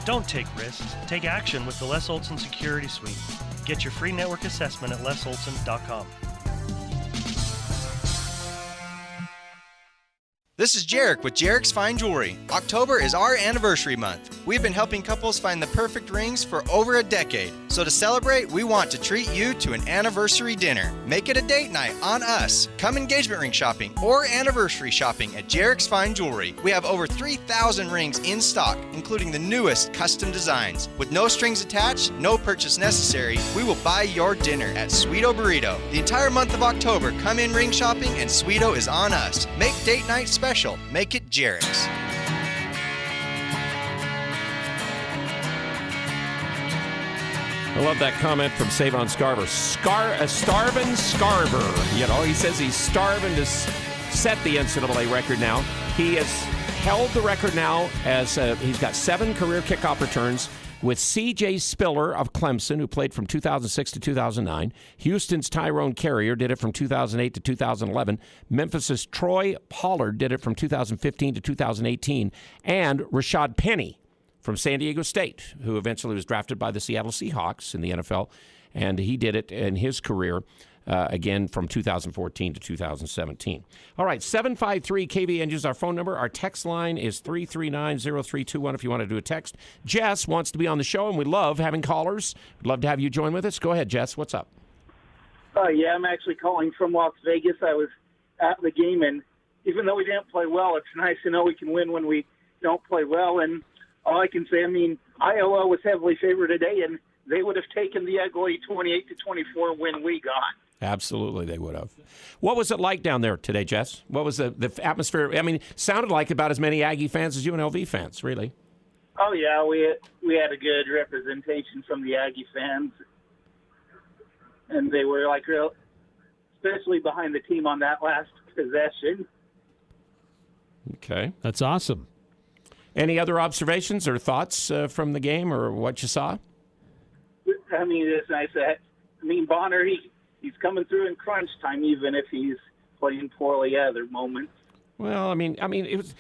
Don't take risks. Take action with the Les Olson Security Suite. Get your free network assessment at lesolson.com. This is Jarek with Jarek's Fine Jewelry. October is our anniversary month. We've been helping couples find the perfect rings for over a decade. So to celebrate, we want to treat you to an anniversary dinner. Make it a date night on us. Come engagement ring shopping or anniversary shopping at Jarek's Fine Jewelry. We have over 3,000 rings in stock, including the newest custom designs. With no strings attached, no purchase necessary, we will buy your dinner at Sweeto Burrito. The entire month of October, come in ring shopping and Sweeto is on us. Make date night special. Make it Jarek's. I love that comment from Savon Scarver. Starvin' Scarver. You know, he says he's starving to set the NCAA record now. He has held the record now as he's got 7 career kickoff returns with C.J. Spiller of Clemson, who played from 2006 to 2009. Houston's Tyrone Carrier did it from 2008 to 2011. Memphis's Troy Pollard did it from 2015 to 2018. And Rashad Penny from San Diego State, who eventually was drafted by the Seattle Seahawks in the NFL. And he did it in his career again from 2014 to 2017. All right, 753-KVNU is our phone number. Our text line is 339-0321 if you want to do a text. Jess wants to be on the show, and we love having callers. We'd love to have you join with us. Go ahead, Jess. What's up? Yeah, I'm actually calling from Las Vegas. I was at the game, and even though we didn't play well, it's nice to know we can win when we don't play well. And all I can say, I mean, Iowa was heavily favored today, and they would have taken the ugly 28-24 win we got. Absolutely, they would have. What was it like down there today, Jess? What was the atmosphere? I mean, sounded like about as many Aggie fans as UNLV fans, really. Oh, yeah, we had a good representation from the Aggie fans. And they were, like, real, especially behind the team on that last possession. Okay. That's awesome. Any other observations or thoughts from the game or what you saw? I mean, it's nice that, Bonner, he's coming through in crunch time, even if he's playing poorly at other moments. Well, it was,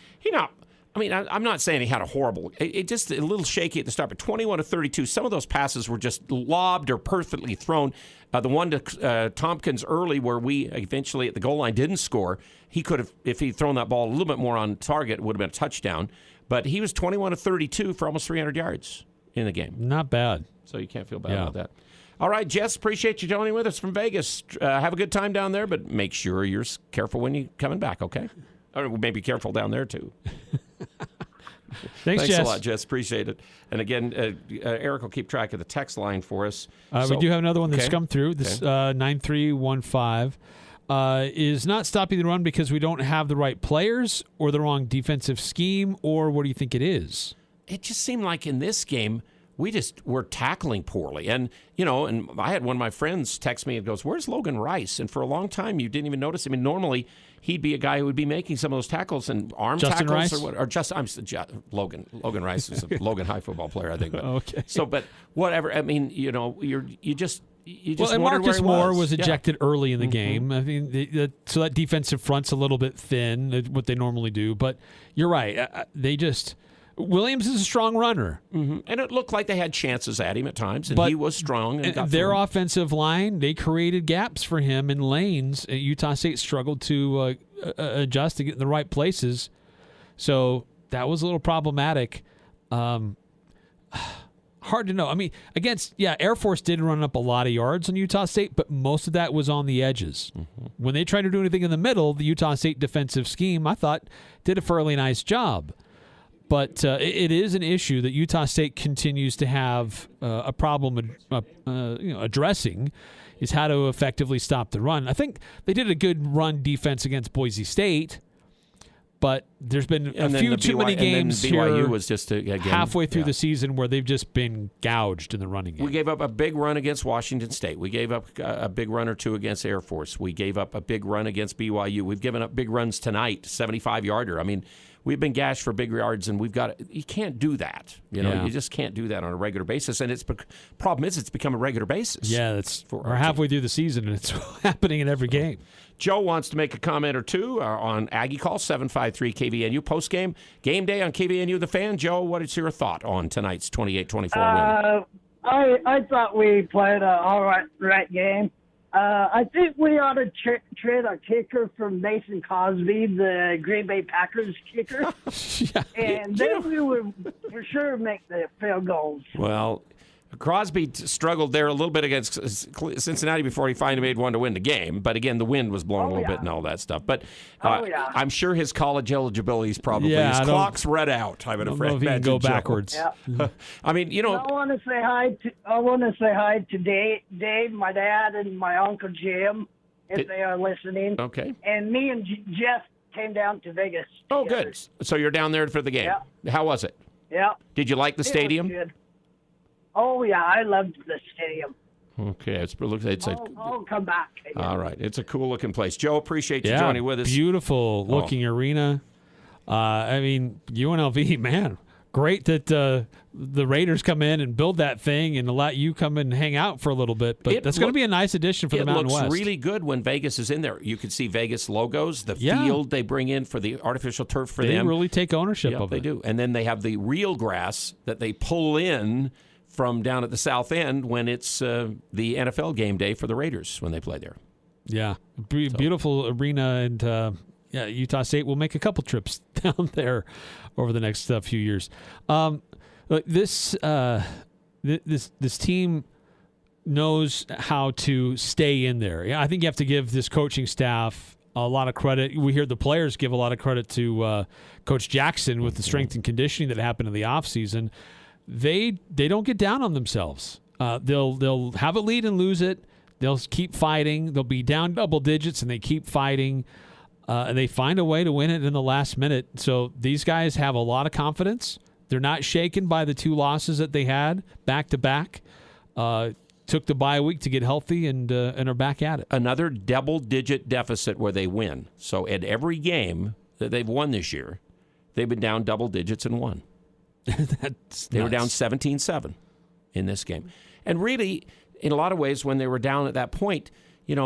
I'm not saying he had a horrible, it just a little shaky at the start, but 21-32, some of those passes were just lobbed or perfectly thrown. The one to Tompkins early where we eventually at the goal line didn't score, he could have, if he'd thrown that ball a little bit more on target, it would have been a touchdown. But he was 21-32 for almost 300 yards in the game. Not bad. So you can't feel bad about that. All right, Jess, appreciate you joining with us from Vegas. Have a good time down there, but make sure you're careful when you're coming back, okay? Or maybe careful down there, too. Thanks, Jess. Jess. A lot, Jess. Appreciate it. And again, Eric will keep track of the text line for us. We do have another one that's come through. This 9315 is not stopping the run because we don't have the right players or the wrong defensive scheme, or what do you think it is? It just seemed like in this game, we just were tackling poorly. And, and I had one of my friends text me and goes, "Where's Logan Rice?" And for a long time, you didn't even notice him. I mean, normally he'd be a guy who would be making some of those tackles and arm Justin tackles Rice? or what? Or just Logan Rice is a Logan High football player, I think. But, Okay. So, but whatever. I mean, you just and wondered Marcus where he Moore was ejected early in the game. Mm-hmm. I mean, so that defensive front's a little bit thin, what they normally do. But you're right. Williams is a strong runner. Mm-hmm. And it looked like they had chances at him at times, and he was strong. And got their through. offensive line, they created gaps for him in lanes. Utah State struggled to adjust to get in the right places. So that was a little problematic. Hard to know. I mean, Air Force did run up a lot of yards on Utah State, but most of that was on the edges. Mm-hmm. When they tried to do anything in the middle, the Utah State defensive scheme, I thought, did a fairly nice job. But it is an issue that Utah State continues to have a problem addressing, is how to effectively stop the run. I think they did a good run defense against Boise State, but there's been a few too many games BYU here was just halfway through the season where they've just been gouged in the running game. We gave up a big run against Washington State. We gave up a big run or two against Air Force. We gave up a big run against BYU. We've given up big runs tonight, 75-yarder. I mean, we've been gashed for big yards, and you can't do that. You just can't do that on a regular basis. And problem is it's become a regular basis. Yeah, we're halfway through the season, and it's happening in every game. Joe wants to make a comment or two on Aggie Call, 753 KVNU postgame. Game day on KVNU The Fan. Joe, what is your thought on tonight's 28-24 win? I thought we played an all right game. I think we ought to trade our kicker from Mason Cosby, the Green Bay Packers kicker. And then we would for sure make the field goals. Well, Crosby struggled there a little bit against Cincinnati before he finally made one to win the game. But again, the wind was blowing a little bit and all that stuff. But I'm sure his college eligibility is probably his clock's read out. I would have if he can go backwards. Yeah. I mean, I want to say hi to Dave, my dad, and my Uncle Jim, if they are listening. Okay. And me and Jeff came down to Vegas. Oh, good. So you're down there for the game. Yeah. How was it? Yeah. Did you like the stadium? It was good. Oh, yeah, I loved the stadium. Okay, I'll come back. All right, it's a cool-looking place. Joe, appreciate you joining with us. Beautiful-looking arena. I mean, UNLV, man, great that the Raiders come in and build that thing and let you come in and hang out for a little bit. But that's going to be a nice addition for the Mountain West. It looks really good when Vegas is in there. You can see Vegas logos, the field they bring in for the artificial turf for them. They really take ownership of it. They do. And then they have the real grass that they pull in from down at the south end when it's the NFL game day for the Raiders when they play there. Yeah, beautiful arena, and Utah State will make a couple trips down there over the next few years. This team knows how to stay in there. Yeah, I think you have to give this coaching staff a lot of credit. We hear the players give a lot of credit to Coach Jackson with the strength and conditioning that happened in the offseason. They don't get down on themselves. They'll have a lead and lose it. They'll keep fighting. They'll be down double digits, and they keep fighting. And they find a way to win it in the last minute. So these guys have a lot of confidence. They're not shaken by the two losses that they had back-to-back. Took the bye week to get healthy and are back at it. Another double-digit deficit where they win. So at every game that they've won this year, they've been down double digits and won. They were down 17-7 in this game. And really, in a lot of ways, when they were down at that point,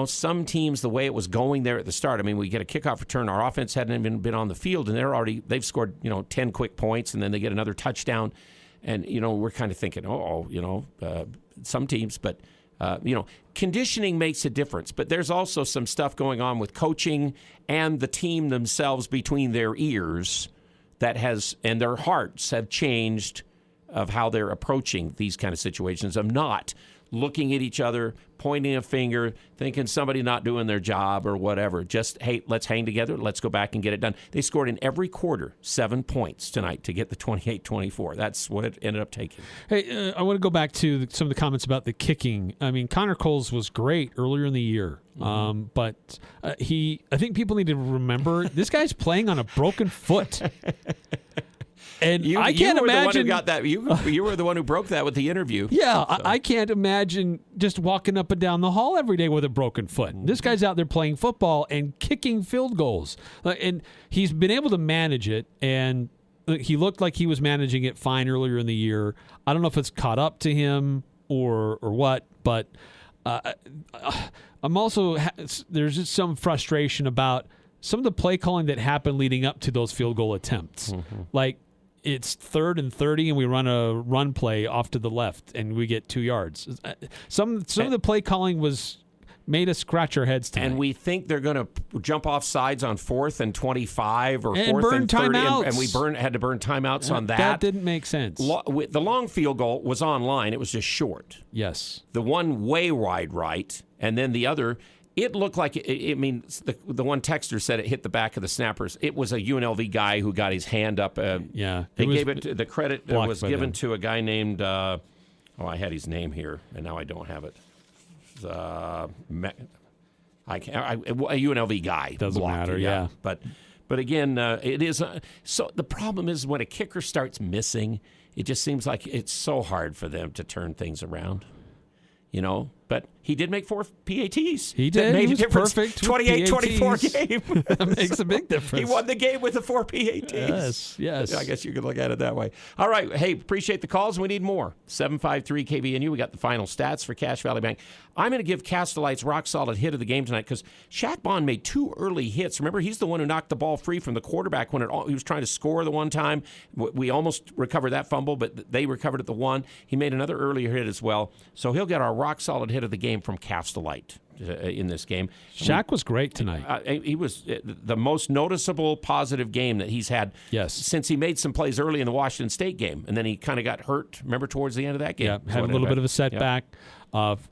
some teams, the way it was going there at the start, I mean, we get a kickoff return, our offense hadn't even been on the field, and they've scored, 10 quick points, and then they get another touchdown. And, we're kind of thinking, some teams, but, conditioning makes a difference. But there's also some stuff going on with coaching and the team themselves between their ears and their hearts have changed of how they're approaching these kind of situations, of not looking at each other, pointing a finger, thinking somebody not doing their job or whatever. Just, hey, let's hang together. Let's go back and get it done. They scored in every quarter 7 points tonight to get the 28-24. That's what it ended up taking. Hey, I want to go back to some of the comments about the kicking. I mean, Connor Coles was great earlier in the year. But I think people need to remember this guy's playing on a broken foot. And you I can't were imagine. The one who got that. You were the one who broke that with the interview. Yeah, so. I can't imagine just walking up and down the hall every day with a broken foot. This guy's out there playing football and kicking field goals. And he's been able to manage it, and he looked like he was managing it fine earlier in the year. I don't know if it's caught up to him or what, but I'm also there's just some frustration about some of the play calling that happened leading up to those field goal attempts. Like, it's 3rd and 30, and we run a run play off to the left, and we get 2 yards. Some of the play calling made us scratch our heads tonight. And we think they're going to jump off sides on 4th and 25 or 4th and 30, timeouts. and we had to burn timeouts on that. That didn't make sense. The long field goal was online. It was just short. Yes. The one way wide right, and then the other. It looked like the one texter said it hit the back of the snappers. It was a UNLV guy who got his hand up. They gave it the credit was given to a guy named. I had his name here, and now I don't have it. A UNLV guy. Doesn't matter. Yeah. But again, it is. So the problem is when a kicker starts missing, it just seems like it's so hard for them to turn things around. But he did make 4 PATs. He did. Made he was a difference. perfect. 28-24 game. That makes a big difference. He won the game with the 4 PATs. Yes. I guess you could look at it that way. All right. Hey, appreciate the calls. We need more. 753 KVNU. We got the final stats for Cache Valley Bank. I'm going to give Castellite's rock-solid hit of the game tonight because Shaq Bond made 2 early hits. Remember, he's the one who knocked the ball free from the quarterback when he was trying to score the one time. We almost recovered that fumble, but they recovered at the one. He made another earlier hit as well. So he'll get our rock-solid hit of the game from Castellite in this game. Shaq was great tonight. He was the most noticeable positive game that he's had since he made some plays early in the Washington State game, and then he kind of got hurt, remember, towards the end of that game. Yeah, had a little bit of a setback.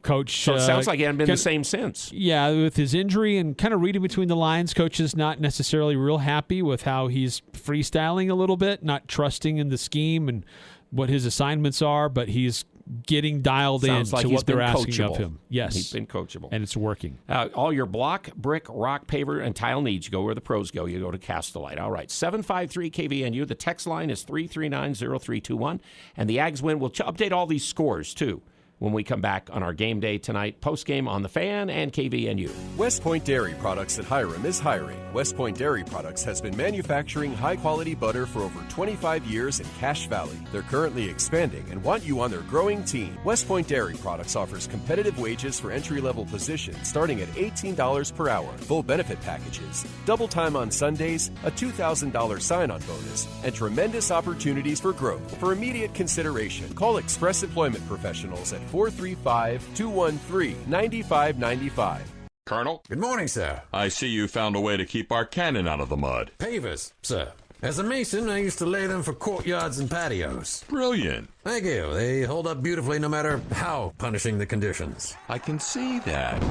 Coach. So it sounds like he hadn't been the same since. Yeah, with his injury and kind of reading between the lines, coach is not necessarily real happy with how he's freestyling a little bit, not trusting in the scheme and what his assignments are, but he's getting dialed in to what they're asking of him. Yes. He's been coachable. And it's working. All your block, brick, rock, paver, and tile needs, you go where the pros go. You go to Castellite. All right, 753 KVNU. The text line is 339-0321. And the Ags win. We'll update all these scores, too, when we come back on our game day tonight, post-game on The Fan and KVNU. West Point Dairy Products at Hiram is hiring. West Point Dairy Products has been manufacturing high-quality butter for over 25 years in Cache Valley. They're currently expanding and want you on their growing team. West Point Dairy Products offers competitive wages for entry-level positions starting at $18 per hour, full benefit packages, double time on Sundays, a $2,000 sign-on bonus, and tremendous opportunities for growth. For immediate consideration, call Express Employment Professionals at 435-213-9595. Colonel? Good morning, sir. I see you found a way to keep our cannon out of the mud. Pavers, sir. As a mason, I used to lay them for courtyards and patios. Brilliant. Thank you. They hold up beautifully no matter how punishing the conditions. I can see that.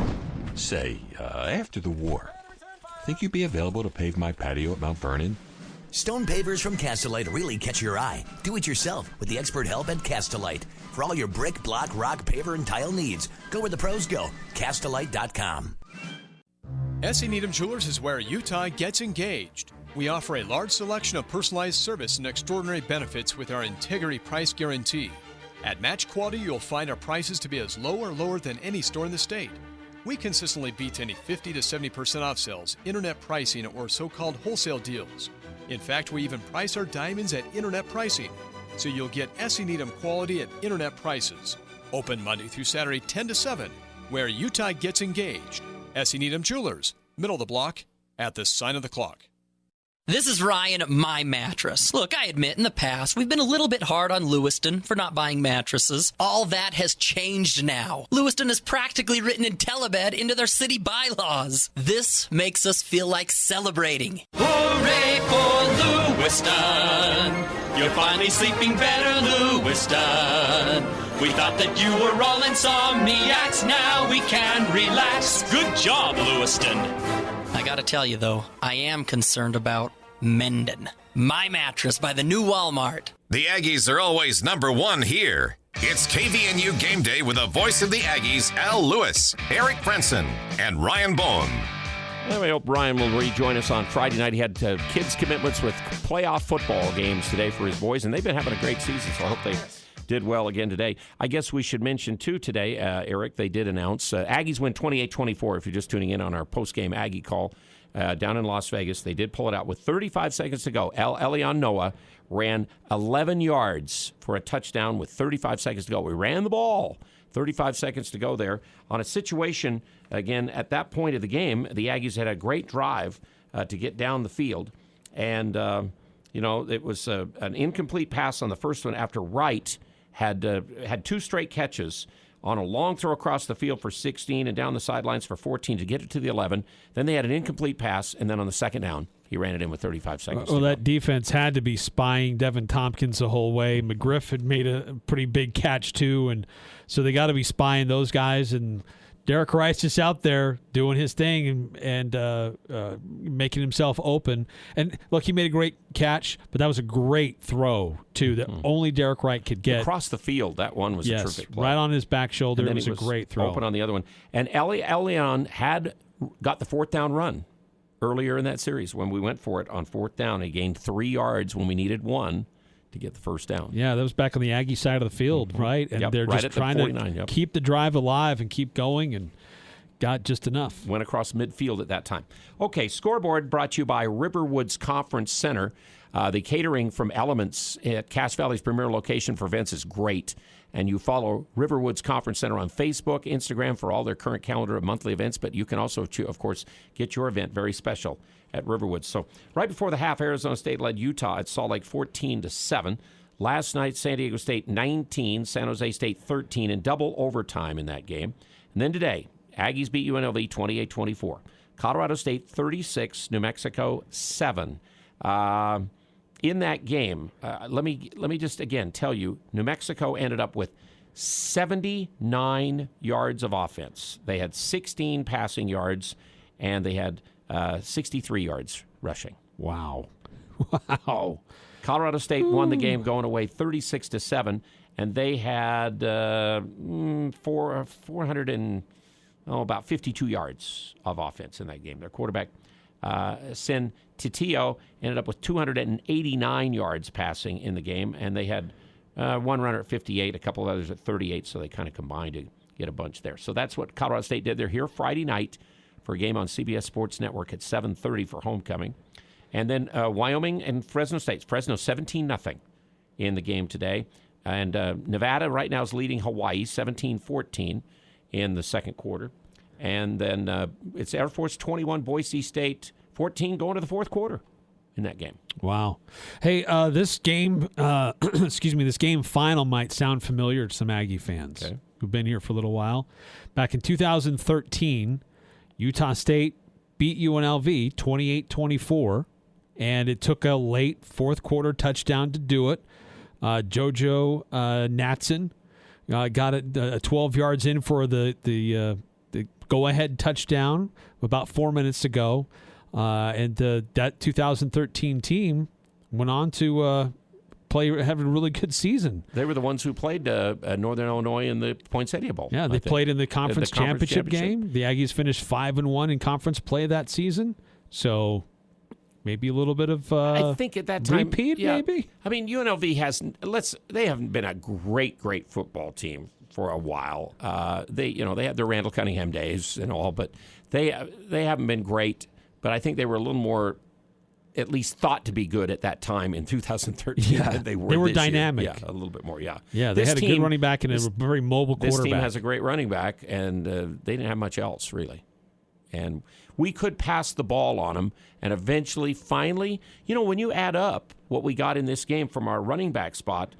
Say, after the war, think you'd be available to pave my patio at Mount Vernon? Stone pavers from Castellite really catch your eye. Do it yourself with the expert help at Castellite. For all your brick, block, rock, paver, and tile needs, go where the pros go. Castellite.com. S.E. Needham Jewelers is where Utah gets engaged. We offer a large selection of personalized service and extraordinary benefits with our integrity price guarantee. At match quality, you'll find our prices to be as low or lower than any store in the state. We consistently beat any 50 to 70% off sales, internet pricing, or so-called wholesale deals. In fact, we even price our diamonds at internet pricing, so you'll get S.E. Needham quality at internet prices. Open Monday through Saturday 10 to 7, where Utah gets engaged. S.E. Needham Jewelers, middle of the block, at the sign of the clock. This is Ryan at My Mattress. Look, I admit in the past we've been a little bit hard on Lewiston for not buying mattresses. All that has changed now. Lewiston has practically written IntelliBed into their city bylaws. This makes us feel like celebrating. Hooray for Lewiston! You're finally sleeping better, Lewiston. We thought that you were all insomniacs. Now we can relax. Good job, Lewiston. I gotta tell you, though, I am concerned about Mendon. My Mattress by the new Walmart. The Aggies are always number one here. It's KVNU Game Day with the voice of the Aggies, Al Lewis, Eric Frenson, and Ryan Bohm. Anyway, I hope Ryan will rejoin us on Friday night. He had kids' commitments with playoff football games today for his boys, and they've been having a great season, so I hope they did well again today. I guess we should mention, too, today, Eric, they did announce Aggies win 28-24, if you're just tuning in on our post-game Aggie call down in Las Vegas. They did pull it out with 35 seconds to go. Elion Noah ran 11 yards for a touchdown with 35 seconds to go. We ran the ball. 35 seconds to go there on a situation, again, at that point of the game, the Aggies had a great drive to get down the field. And, it was an incomplete pass on the first one after Wright had two straight catches on a long throw across the field for 16 and down the sidelines for 14 to get it to the 11. Then they had an incomplete pass, and then on the second down, he ran it in with 35 seconds. Well, that defense had to be spying Devin Tompkins the whole way. McGriff had made a pretty big catch, too, and so they got to be spying those guys. And Derek Rice just out there doing his thing and making himself open. And, look, he made a great catch, but that was a great throw, too, that only Derek Wright could get. Across the field, that one was a terrific play. Right on his back shoulder. It was a great throw. Open on the other one. And Elion had got the fourth down run earlier in that series when we went for it on fourth down. He gained 3 yards when we needed 1 to get the first down. Yeah, that was back on the Aggie side of the field, right? And they're right just at trying to keep the drive alive and keep going, and got just enough. Went across midfield at that time. Okay, scoreboard brought to you by Riverwoods Conference Center. The catering from Elements at Cache Valley's premier location for events is great. And you follow Riverwoods Conference Center on Facebook, Instagram for all their current calendar of monthly events. But you can also, of course, get your event very special at Riverwoods. So right before the half, Arizona State led Utah at Salt Lake 14-7. Last night, San Diego State 19, San Jose State 13 in double overtime in that game. And then today, Aggies beat UNLV 28-24. Colorado State 36, New Mexico 7. In that game, let me just again tell you, New Mexico ended up with 79 yards of offense. They had 16 passing yards, and they had 63 yards rushing. Wow. Colorado State won the game going away 36-7, and they had about 52 yards of offense in that game. Their quarterback, Sin Titio, ended up with 289 yards passing in the game, and they had one runner at 58, a couple of others at 38, so they kind of combined to get a bunch there. So that's what Colorado State did. They're here Friday night for a game on CBS Sports Network at 7:30 for homecoming. And then Wyoming and Fresno State. Fresno 17-0 in the game today. And Nevada right now is leading Hawaii 17-14 in the second quarter. And then it's Air Force 21, Boise State 14 going to the fourth quarter in that game. Wow. Hey, this game, this game final might sound familiar to some Aggie fans who've been here for a little while. Back in 2013, Utah State beat UNLV 28-24, and it took a late fourth quarter touchdown to do it. JoJo Natson got it 12 yards in for the go-ahead touchdown about 4 minutes to go. And that 2013 team went on to have a really good season. They were the ones who played Northern Illinois in the Poinsettia Bowl. Yeah, they played in the conference championship game. The Aggies finished 5-1 in conference play that season. So maybe a little bit of I think at that time, repeat, maybe. I mean, UNLV they haven't been a great football team for a while. They had their Randall Cunningham days and all, but they haven't been great. But I think they were a little more, at least thought to be good at that time in 2013 than they were. They were this dynamic. Year. Yeah, a little bit more. Yeah. Yeah, they had a good running back and a very mobile quarterback. This team has a great running back, and they didn't have much else really. And we could pass the ball on them, and eventually, finally, when you add up what we got in this game from our running back spot,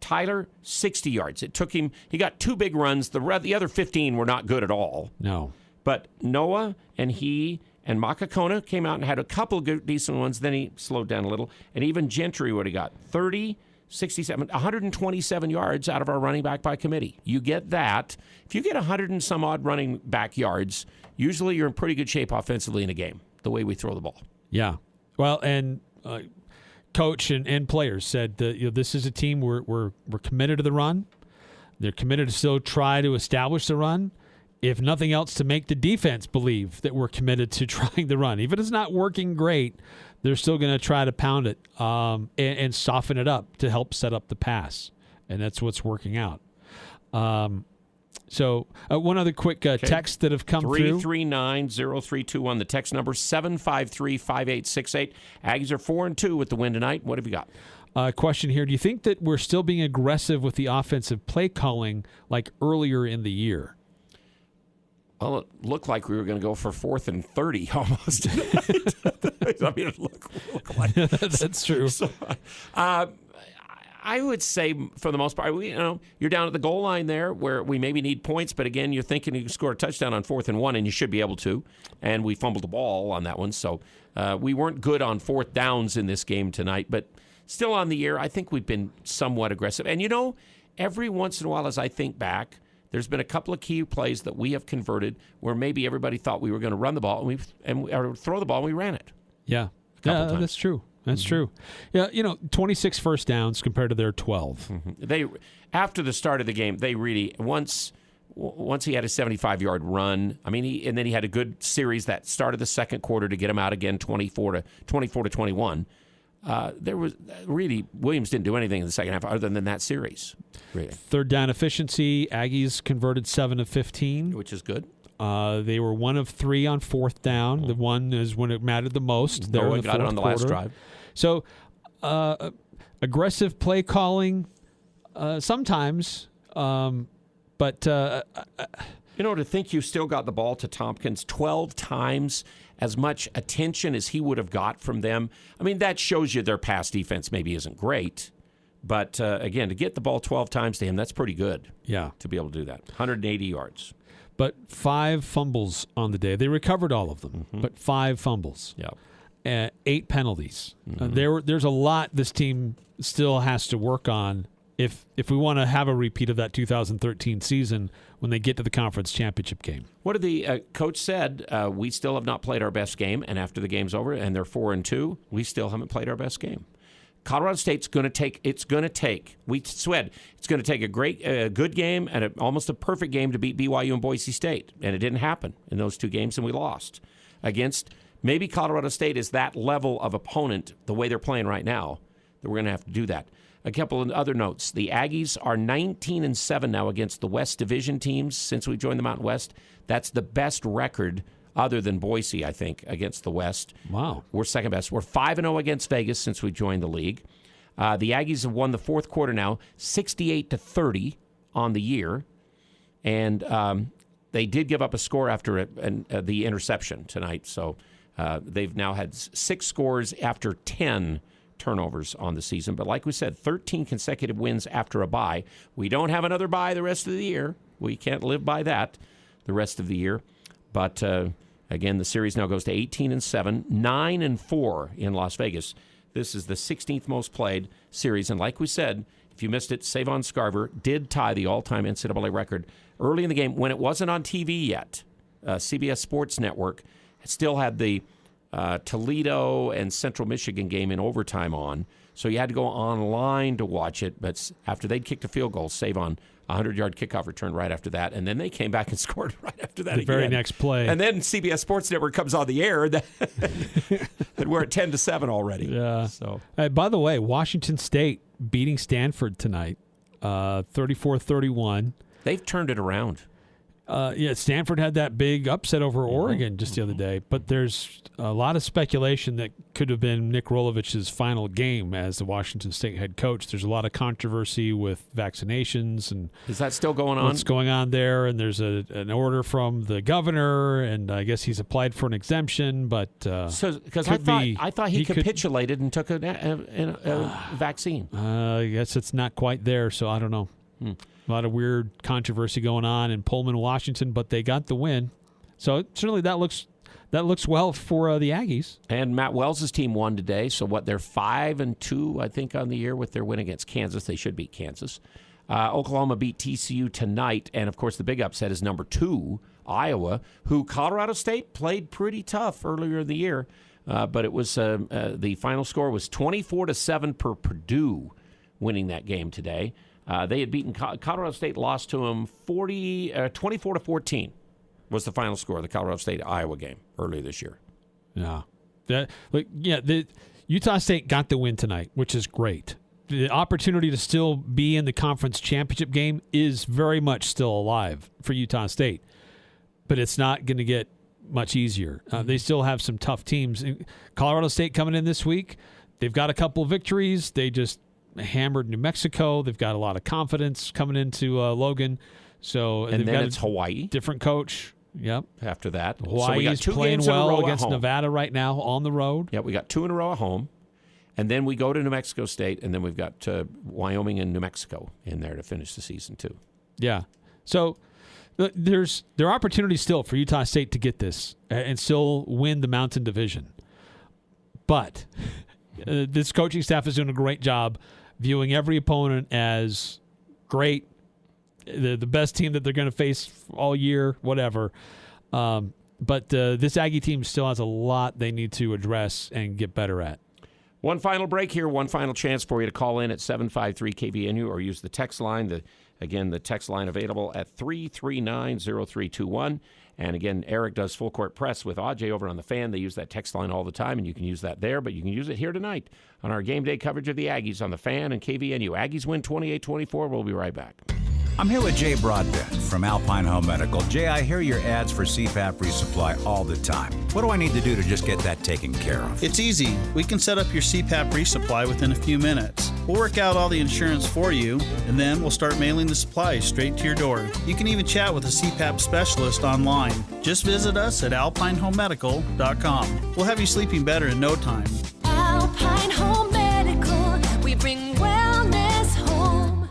Tyler, 60 yards. It took him, he got 2 big runs. The other 15 were not good at all. No. But Noah and Makakona came out and had a couple of good, decent ones. Then he slowed down a little. And even Gentry would have got 30, 67, 127 yards out of our running back by committee. You get that. If you get 100 and some odd running back yards, usually you're in pretty good shape offensively in a game, the way we throw the ball. Yeah. Well, and coach and players said that this is a team we're committed to the run. They're committed to still try to establish the run. if nothing else, to make the defense believe that we're committed to trying the run. Even if it's not working great, they're still going to try to pound it and soften it up to help set up the pass. And that's what's working out. So one other quick text that have come through. 339-0321, the text number 753-5868. Aggies are 4-2 with the win tonight. What have you got? Question here. Do you think that we're still being aggressive with the offensive play calling like earlier in the year? Well, it looked like we were going to go for 4th and 30 almost. I mean, it looked like that's true. So, I would say, for the most part, you're down at the goal line there where we maybe need points, but again, you're thinking you can score a touchdown on 4th and 1, and you should be able to. And we fumbled the ball on that one, so we weren't good on 4th downs in this game tonight. But still on the year, I think we've been somewhat aggressive. And every once in a while, as I think back, there's been a couple of key plays that we have converted where maybe everybody thought we were going to run the ball or throw the ball, and we ran it. Yeah, that's true. That's true. Yeah, 26 first downs compared to their 12. They, after the start of the game, they really once he had a 75-yard run. I mean, and then he had a good series that started the second quarter to get him out again, 24-21. There was really Williams didn't do anything in the second half other than that series. Really. Third down efficiency, Aggies converted 7 of 15, which is good. They were 1 of 3 on 4th down. The one is when it mattered the most. No one got it on the last drive. So aggressive play calling sometimes, but to think you still got the ball to Tompkins 12 times as much attention as he would have got from them. I mean, that shows you their pass defense maybe isn't great. But, again, to get the ball 12 times to him, that's pretty good. Yeah. To be able to do that. 180 yards. But 5 fumbles on the day. They recovered all of them, but 5 fumbles. Yeah. 8 penalties. There's a lot this team still has to work on if we want to have a repeat of that 2013 season when they get to the conference championship game. What did the coach said? We still have not played our best game, and after the game's over, and they're 4-2, we still haven't played our best game. Colorado State's going to take. It's going to take a good game and almost a perfect game to beat BYU and Boise State, and it didn't happen in those 2 games, and we lost against. Maybe Colorado State is that level of opponent, the way they're playing right now, that we're going to have to do that. A couple of other notes. The Aggies are 19-7 now against the West Division teams since we joined the Mountain West. That's the best record other than Boise, I think, against the West. Wow. We're second best. We're 5-0 against Vegas since we joined the league. The Aggies have won the 4th quarter now, 68-30 on the year. And they did give up a score after the interception tonight. So they've now had 6 scores after 10 turnovers on the season. But like we said, 13 consecutive wins after a bye. We don't have another bye the rest of the year. We can't live by that the rest of the year. But again, the series now goes to 18-7, 9-4 in Las Vegas. This is the 16th most played series. And like we said, if you missed it, Savon Scarver did tie the all-time NCAA record early in the game when it wasn't on TV yet. CBS Sports Network still had the Toledo and Central Michigan game in overtime on. So you had to go online to watch it. But after they'd kicked a field goal, Savon, a 100-yard kickoff return right after that. And then they came back and scored right after that the very next play. And then CBS Sports Network comes on the air. And we're at 10-7 already. Yeah. So, by the way, Washington State beating Stanford tonight, 34-31. They've turned it around. Stanford had that big upset over Oregon just the other day, but there's a lot of speculation that could have been Nick Rolovich's final game as the Washington State head coach. There's a lot of controversy with vaccinations and is that still going on? What's going on there? And there's an order from the governor, and I guess he's applied for an exemption. But because I thought he capitulated and took a vaccine. I guess it's not quite there, so I don't know. A lot of weird controversy going on in Pullman, Washington, but they got the win. So certainly that looks well for the Aggies. And Matt Wells' team won today. So they're 5-2, I think, on the year with their win against Kansas. They should beat Kansas. Oklahoma beat TCU tonight, and of course the big upset is number 2, Iowa, who Colorado State played pretty tough earlier in the year, but it was the final score was 24-7 per Purdue, winning that game today. They had beaten Colorado State, lost to them 24-14 was the final score of the Colorado State-Iowa game earlier this year. Yeah. The Utah State got the win tonight, which is great. The opportunity to still be in the conference championship game is very much still alive for Utah State, but it's not going to get much easier. They still have some tough teams. Colorado State coming in this week, they've got a couple of victories. They just hammered New Mexico. They've got a lot of confidence coming into Logan. And they've then got it's Hawaii. Different coach. Yep. After that. Hawaii is playing well against Nevada right now on the road. Yeah, we got 2 in a row at home. And then we go to New Mexico State, and then we've got Wyoming and New Mexico in there to finish the season, too. Yeah. So there are opportunities still for Utah State to get this and still win the Mountain Division. But this coaching staff is doing a great job viewing every opponent as great, the best team that they're going to face all year, whatever. But this Aggie team still has a lot they need to address and get better at. One final break here, one final chance for you to call in at 753-KVNU or use the text line. The text line available at 339-0321. And again, Eric does full court press with Ajay over on the Fan. They use that text line all the time, and you can use that there, but you can use it here tonight on our game day coverage of the Aggies on the Fan and KVNU. Aggies win 28-24. We'll be right back. I'm here with Jay Broadbent from Alpine Home Medical. Jay, I hear your ads for CPAP resupply all the time. What do I need to do to just get that taken care of? It's easy. We can set up your CPAP resupply within a few minutes. We'll work out all the insurance for you, and then we'll start mailing the supplies straight to your door. You can even chat with a CPAP specialist online. Just visit us at alpinehomemedical.com. We'll have you sleeping better in no time. Alpine Home Medical, we bring wellness home.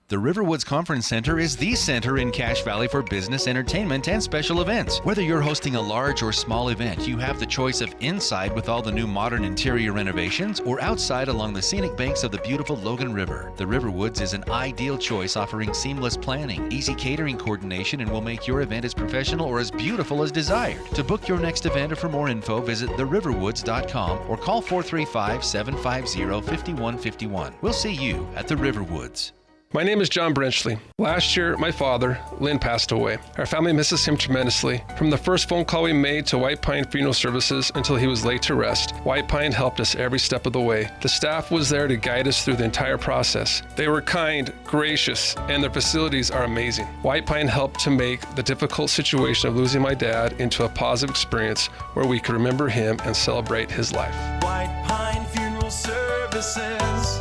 The Riverwoods Conference Center is the center in Cache Valley for business, entertainment, and special events. Whether you're hosting a large or small event, you have the choice of inside with all the new modern interior renovations or outside along the scenic banks of the beautiful Logan River. The Riverwoods is an ideal choice, offering seamless planning, easy catering coordination, and will make your event as professional or as beautiful as desired. To book your next event or for more info, visit theriverwoods.com or call 435-750-5151. We'll see you at the Riverwoods. My name is John Brenchley. Last year, my father, Lynn, passed away. Our family misses him tremendously. From the first phone call we made to White Pine Funeral Services until he was laid to rest, White Pine helped us every step of the way. The staff was there to guide us through the entire process. They were kind, gracious, and their facilities are amazing. White Pine helped to make the difficult situation of losing my dad into a positive experience where we could remember him and celebrate his life. White Pine Funeral Services,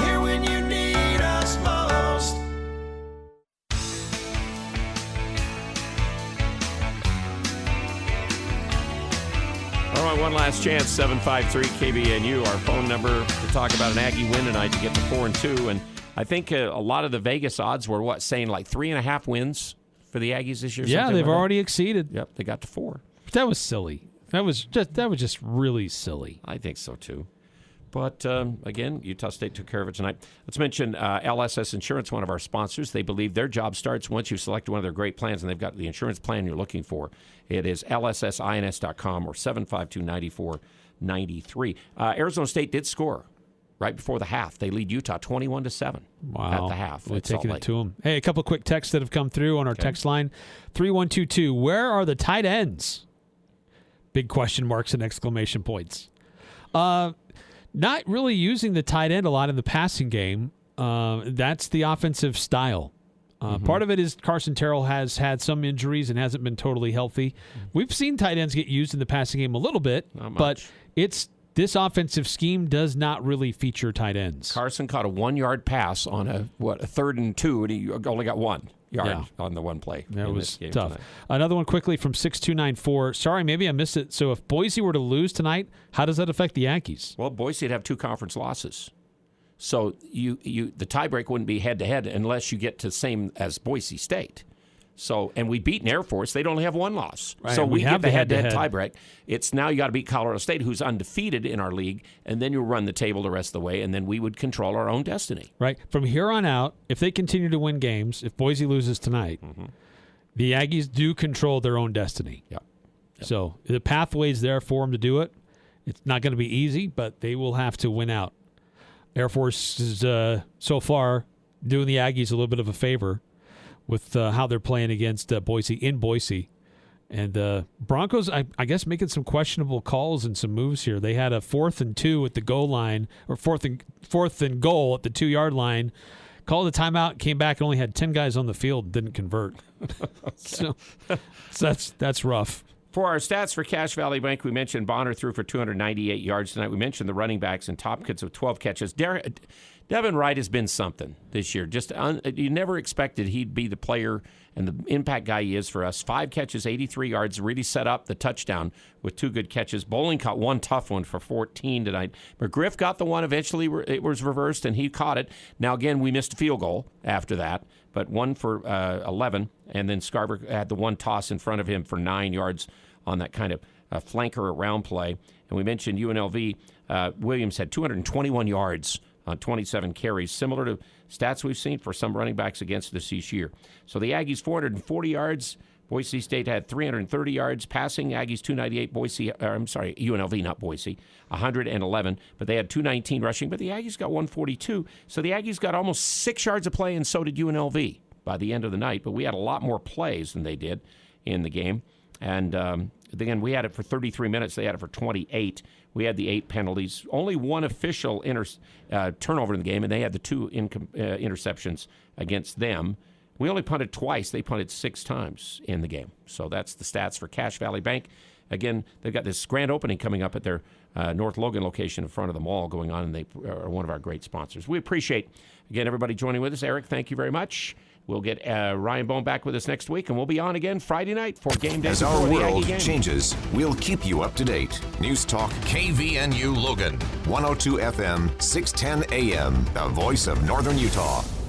here when you need us most. All right, one last chance, 753-KVNU, our phone number to talk about an Aggie win tonight to get to 4-2. And I think a lot of the Vegas odds were, saying like 3.5 wins for the Aggies this year? Yeah, they've already exceeded. Yep, they got to 4. That was silly. That was just really silly. I think so, too. But, again, Utah State took care of it tonight. Let's mention LSS Insurance, one of our sponsors. They believe their job starts once you select one of their great plans, and they've got the insurance plan you're looking for. It is lssins.com or 752-9493. Arizona State did score right before the half. They lead Utah 21-7 at the half. They're taking it to them. Hey, a couple of quick texts that have come through on our text line. 3122, where are the tight ends? Big question marks and exclamation points. Not really using the tight end a lot in the passing game. That's the offensive style. Part of it is Carson Terrell has had some injuries and hasn't been totally healthy. We've seen tight ends get used in the passing game a little bit, but this offensive scheme does not really feature tight ends. Carson caught a 1-yard pass on a 3rd and 2, and he only got 1 yard on the one play. That was tough. Tonight. Another one quickly from 6294. Sorry, maybe I missed it. So if Boise were to lose tonight, how does that affect the Aggies? Well, Boise would have 2 conference losses. So the tiebreak wouldn't be head-to-head unless you get to the same as Boise State. So, and we beat Air Force. They'd only have 1 loss. Right, so we have get the head-to-head head-to-head tiebreak. It's now you got to beat Colorado State, who's undefeated in our league, and then you run the table the rest of the way, and then we would control our own destiny. Right. From here on out, if they continue to win games, if Boise loses tonight, the Aggies do control their own destiny. Yep. So the pathway's there for them to do it. It's not going to be easy, but they will have to win out. Air Force is so far doing the Aggies a little bit of a favor with how they're playing against Boise in Boise. And Broncos, I guess, making some questionable calls and some moves here. They had a 4th and 2 at the goal line, or fourth and goal at the 2-yard line. Called a timeout, came back, and only had 10 guys on the field, didn't convert. so that's rough. For our stats for Cache Valley Bank, we mentioned Bonner threw for 298 yards tonight. We mentioned the running backs and Tompkins with 12 catches. Devin Wright has been something this year. You never expected he'd be the player and the impact guy he is for us. 5 catches, 83 yards, really set up the touchdown with 2 good catches. Bowling caught one tough one for 14 tonight. McGriff got the one eventually. It was reversed, and he caught it. Now, again, we missed a field goal after that, but 1 for 11, and then Scarver had the one toss in front of him for 9 yards on that kind of flanker around play. And we mentioned UNLV. Williams had 221 yards on 27 carries, similar to stats we've seen for some running backs against us each year. So the Aggies 440 yards. Boise State had 330 yards passing. Aggies 298. UNLV, not Boise, 111. But they had 219 rushing. But the Aggies got 142. So the Aggies got almost 6 yards of play, and so did UNLV by the end of the night. But we had a lot more plays than they did in the game. And again, we had it for 33 minutes. They had it for 28. We had the 8 penalties. Only one official turnover in the game, and they had the 2 interceptions against them. We only punted twice. They punted 6 times in the game. So that's the stats for Cache Valley Bank. Again, they've got this grand opening coming up at their North Logan location in front of the mall going on, and they are one of our great sponsors. We appreciate, again, everybody joining with us. Eric, thank you very much. We'll get Ryan Bone back with us next week, and we'll be on again Friday night for game day. As our world changes, we'll keep you up to date. News Talk KVNU Logan, 102 FM, 610 AM, the voice of Northern Utah.